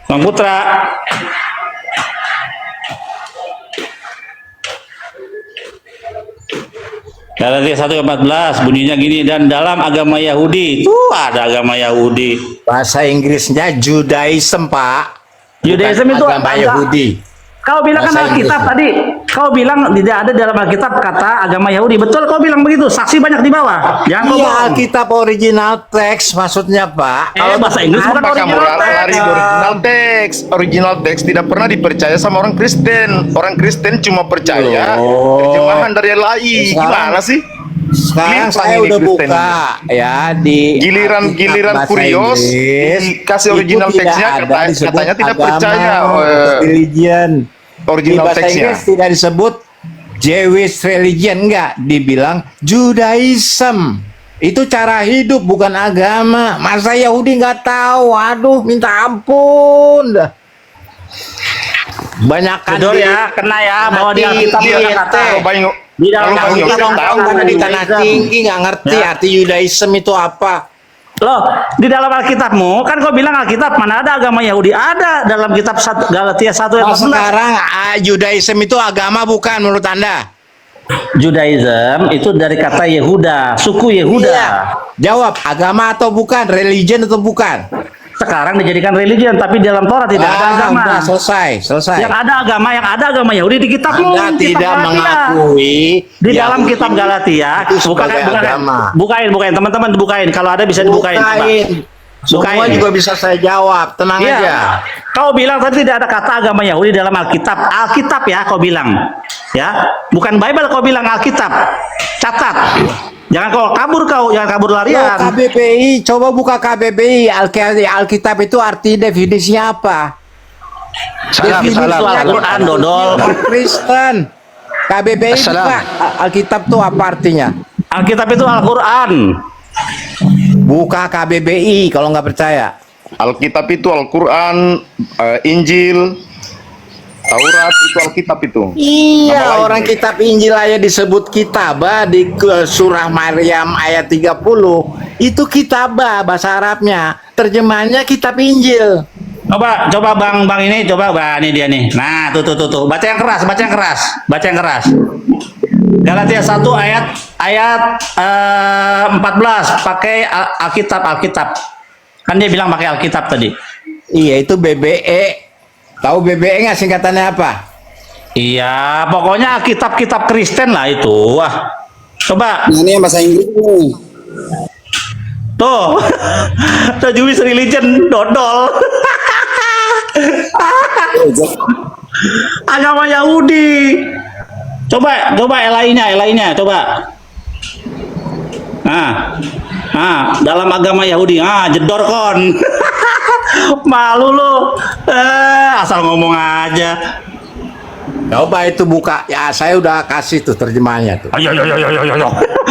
Bang Putra. Galatia 1 ayat 14 bunyinya gini, dan dalam agama Yahudi, tuh ada agama Yahudi. Bahasa Inggrisnya Judaism, Pak. Judaism Bukan itu agama agak- Yahudi. Kau bilang kan Bahasa Alkitab Inggris. tadi. Kau bilang tidak ada dalam Alkitab kata agama Yahudi. Betul kau bilang begitu. Saksi banyak di bawah. Jangan kau Iya, bohong. Alkitab original teks maksudnya, Pak. Bahasa Inggris bukan Apa kamu original lari text. original teks? Original teks tidak pernah dipercaya sama orang Kristen. Orang Kristen cuma percaya terjemahan dari LAI. Gimana sih? Sekarang Limpah saya ini udah Kristen buka ya di Giliran Alkitab bahasa kurios, Inggris, dikasih itu original tidak teksnya, ada disebut katanya tidak agama, percaya. Religion. Di Original bahasa teksnya. Inggris tidak disebut Jewish religion, enggak, dibilang Judaism. Itu cara hidup bukan agama. Masa Yahudi nggak tahu? Aduh, minta ampun dah. Banyakan Jedor ya, kena ya, bahwa di Alkitab Iya, ini kata. kalau Bayu Di dalam kalau Bayu Kita Alkitab Yosef nongkrong tahu karena di tanah Judaism. tinggi nggak ngerti Ya. arti Judaism itu apa. Loh, di dalam Alkitabmu kan kau bilang Alkitab mana ada agama Yahudi? Ada dalam kitab Galatia 1 ayat Nah, 14. sekarang Judaism itu agama bukan menurut Anda? Judaism itu dari kata Yehuda, suku Yehuda. Iya. Jawab, agama atau bukan? Religion atau bukan? Sekarang dijadikan religion, tapi di dalam Torah tidak ada agama. Udah, selesai. Yang ada agama Yahudi di kitabmu. Anda kitab tidak Galatia. mengakui Di dalam Yahudi kitab Galatia, itu sebagai agama. bukain teman-teman, bukain. Kalau ada bisa dibukain. coba. Semua juga bisa saya jawab, tenang Iya. aja. Kau bilang tadi tidak ada kata agama Yahudi dalam Alkitab. Alkitab ya, kau bilang. Ya, bukan Bible, kau bilang Alkitab. Catat. Jangan jangan kabur Loh, larian. KBBI, coba buka KBBI. Alkitab itu arti definisinya apa? Salam, Definisi salam. Al-Quran, dodol. Kristen. KBBI Salam. buka. Alkitab itu apa artinya? Alkitab itu Al-Quran. Buka KBBI kalau nggak percaya. Alkitab itu Al-Quran, Injil, Taurat itu Alkitab itu. Iya, Nama lain. orang kitab Injil aja disebut kitabah di surah Maryam ayat 30. Itu kitabah bahasa Arabnya. Terjemahannya kitab Injil. Coba bang ini, ini dia nih. Nah, tuh. Baca yang keras. Galatia 1 ayat 14 pakai Alkitab. Kan dia bilang pakai Alkitab tadi. Iya, itu BBE. Tahu BBE nggak singkatannya apa? Iya, pokoknya Alkitab Kristen lah itu. Wah. Coba. Nah, ini yang bahasa Inggris nih. Tuh. The Jewish religion dodol. Agama Yahudi. Coba elainya, coba. Nah, dalam agama Yahudi, jedor kon. Malu lu. Asal ngomong aja. Coba itu buka. Ya, saya udah kasih tuh terjemahannya tuh. Ayo.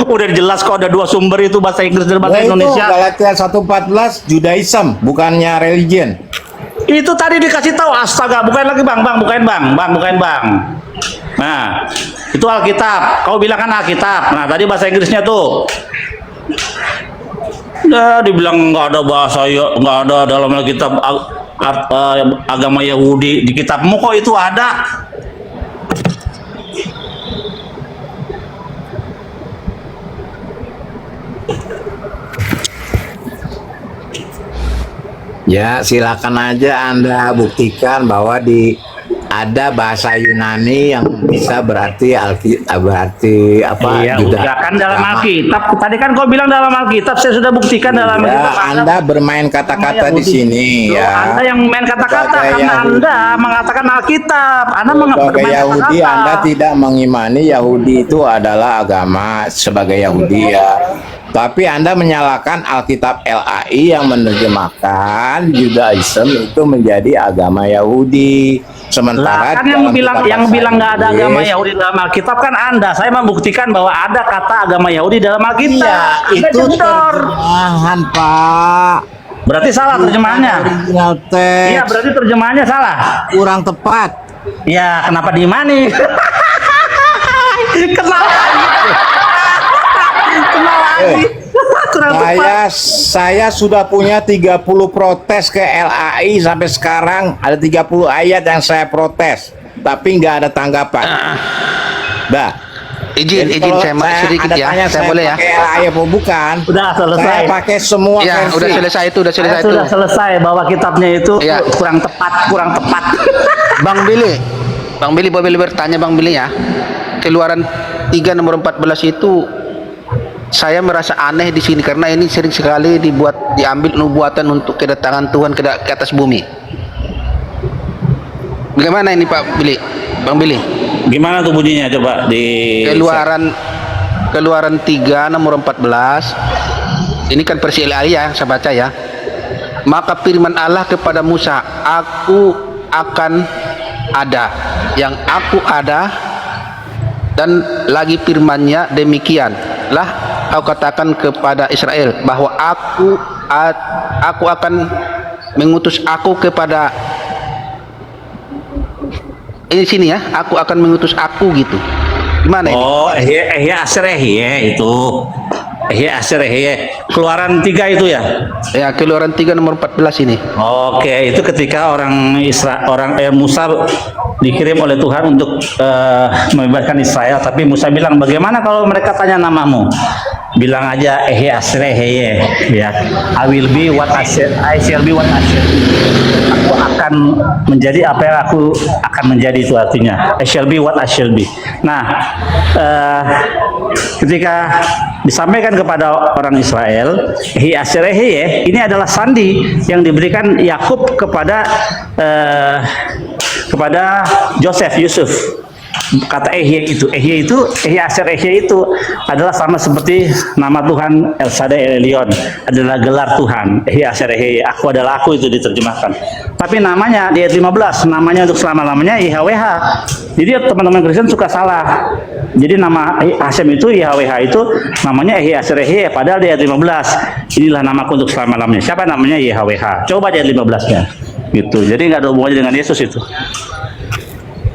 Udah jelas kok ada dua sumber itu bahasa Inggris dan bahasa Indonesia. Itu Galatia 1:14 Judaism, bukannya religion. Itu tadi dikasih tahu, astaga, bukain lagi bang, bukain bang. Nah, itu Alkitab. Kau bilang kan Alkitab. Nah, tadi bahasa Inggrisnya tuh. Dibilang nggak ada nggak ada dalam Alkitab agama Yahudi. Di kitabmu kok itu ada. Ya, silakan aja Anda buktikan bahwa ada bahasa Yunani yang bisa berarti berarti apa? Iya, udah kan dalam Alkitab. Tadi kan kau bilang dalam Alkitab, saya sudah buktikan dalam Ya, Alkitab. Anda bermain kata-kata di sini Loh, ya. Anda yang main kata-kata Sebagai karena Yahudi. Anda mengatakan Alkitab. Anda Sebagai bermain Yahudi, kata-kata. Anda tidak mengimani Yahudi itu adalah agama sebagai Yahudi ya. Tapi Anda menyalahkan Alkitab LAI yang menerjemahkan Judaism itu menjadi agama Yahudi. Sementara Kan dalam yang kitab bilang nggak ada Inggris, agama Yahudi dalam Alkitab kan Anda. Saya membuktikan bahwa ada kata agama Yahudi dalam Alkitab. Iya, Anda itu jedor. terjemahan, Pak. Berarti salah terjemahannya. Original text. Iya, berarti terjemahannya salah. Kurang tepat. Ya, kenapa di mana? Kenal lagi. Kurang tepat. Saya sudah punya 30 protes ke LAI sampai sekarang. Ada 30 ayat yang saya protes, tapi nggak ada tanggapan. Dah. Izin saya sedikit ya. Saya boleh ya. Pakai LAI apa bukan? Udah selesai. Saya pakai semua Ya, versi. udah selesai itu. Sudah selesai bahwa kitabnya itu Ya. kurang tepat. Bang Billy boleh bertanya Bang Billy ya. Keluaran 3 nomor 14 itu saya merasa aneh di sini karena ini sering sekali diambil nubuatan untuk kedatangan Tuhan ke atas bumi. Bagaimana ini Pak Billy? Bang Billy? Gimana tuh bunyinya coba di Keluaran 3 nomor 14. Ini kan versi LAI ya, saya baca ya. Maka firman Allah kepada Musa, aku akan ada, yang aku ada, dan lagi firman-Nya demikianlah kau katakan kepada Israel bahwa aku akan mengutus aku kepada ini sini ya, aku akan mengutus aku gitu. Gimana ini? Oh, Asher itu. Ehye Aser Ehye. Keluaran 3 itu ya? Ya, Keluaran 3 nomor 14 ini. Oke, itu ketika orang Musa dikirim oleh Tuhan untuk membebaskan Israel, tapi Musa bilang, bagaimana kalau mereka tanya namamu? Bilang aja Ehye Aser Ehye, ya. I shall be what I shall be. Aku akan menjadi apa yang aku akan menjadi, itu artinya I shall be what I shall be. Nah, ketika disampaikan kepada orang Israel, Ehye Aser Ehye, ini adalah sandi yang diberikan Yakub kepada Yusuf. Kata Ehye Aser Ehye itu adalah sama seperti nama Tuhan El Shaddai El Elyon, adalah gelar Tuhan. Ehye Aser Ehye, aku adalah aku, itu diterjemahkan. Tapi namanya di ayat 15, namanya untuk selama-lamanya YHWH. Jadi teman-teman Kristen suka salah. Jadi nama Hashem itu YHWH itu namanya Ehye Aser Ehye, padahal di ayat 15 inilah namaku untuk selama-lamanya. Siapa namanya YHWH? Coba di ayat 15-nya. Gitu. Jadi nggak ada hubungannya dengan Yesus itu.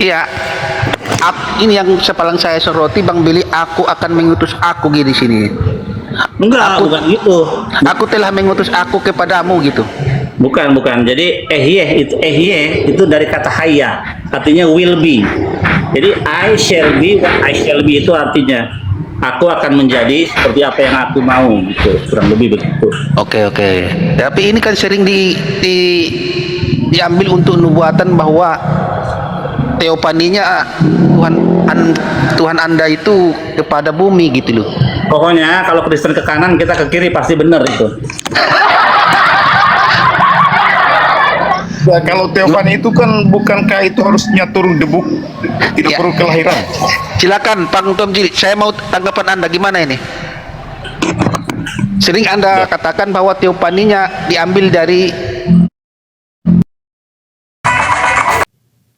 Iya. Ini yang sepalang saya soroti, Bang Billy, aku akan mengutus aku di sini. Enggak, bukan gitu. Aku telah mengutus aku kepadamu gitu. Bukan. Jadi Ehye itu dari kata hayya, artinya will be. Jadi I shall be what I shall be, itu artinya aku akan menjadi seperti apa yang aku mau, gitu. Kurang lebih begitu. Oke. Tapi ini kan sering diambil untuk nubuatan bahwa teopaninya Tuhan Anda itu kepada bumi gitu loh. Pokoknya kalau Kristen ke kanan, kita ke kiri, pasti benar itu. Ya, kalau teofani itu kan bukankah itu harusnya turun debu, tidak perlu kelahiran. Silakan Bang Tom Jili, saya mau tanggapan Anda gimana ini? Sering Anda katakan bahwa teopaninya diambil dari.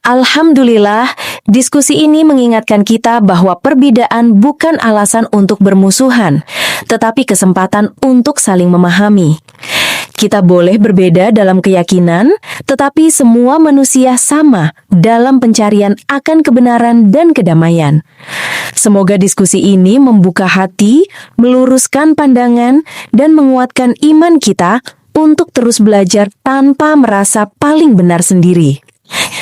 Alhamdulillah, diskusi ini mengingatkan kita bahwa perbedaan bukan alasan untuk bermusuhan, tetapi kesempatan untuk saling memahami. Kita boleh berbeda dalam keyakinan, tetapi semua manusia sama dalam pencarian akan kebenaran dan kedamaian. Semoga diskusi ini membuka hati, meluruskan pandangan, dan menguatkan iman kita untuk terus belajar tanpa merasa paling benar sendiri.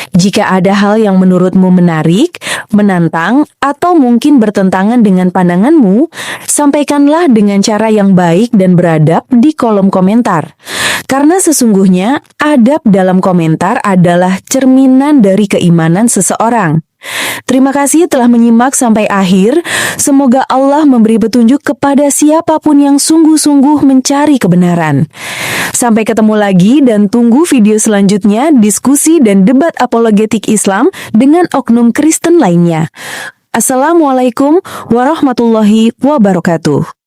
Jika ada hal yang menurutmu menarik, menantang, atau mungkin bertentangan dengan pandanganmu, sampaikanlah dengan cara yang baik dan beradab di kolom komentar. Karena sesungguhnya, adab dalam komentar adalah cerminan dari keimanan seseorang. Terima kasih telah menyimak sampai akhir. Semoga Allah memberi petunjuk kepada siapapun yang sungguh-sungguh mencari kebenaran. Sampai ketemu lagi dan tunggu video selanjutnya diskusi dan debat apologetik Islam dengan oknum Kristen lainnya. Assalamualaikum warahmatullahi wabarakatuh.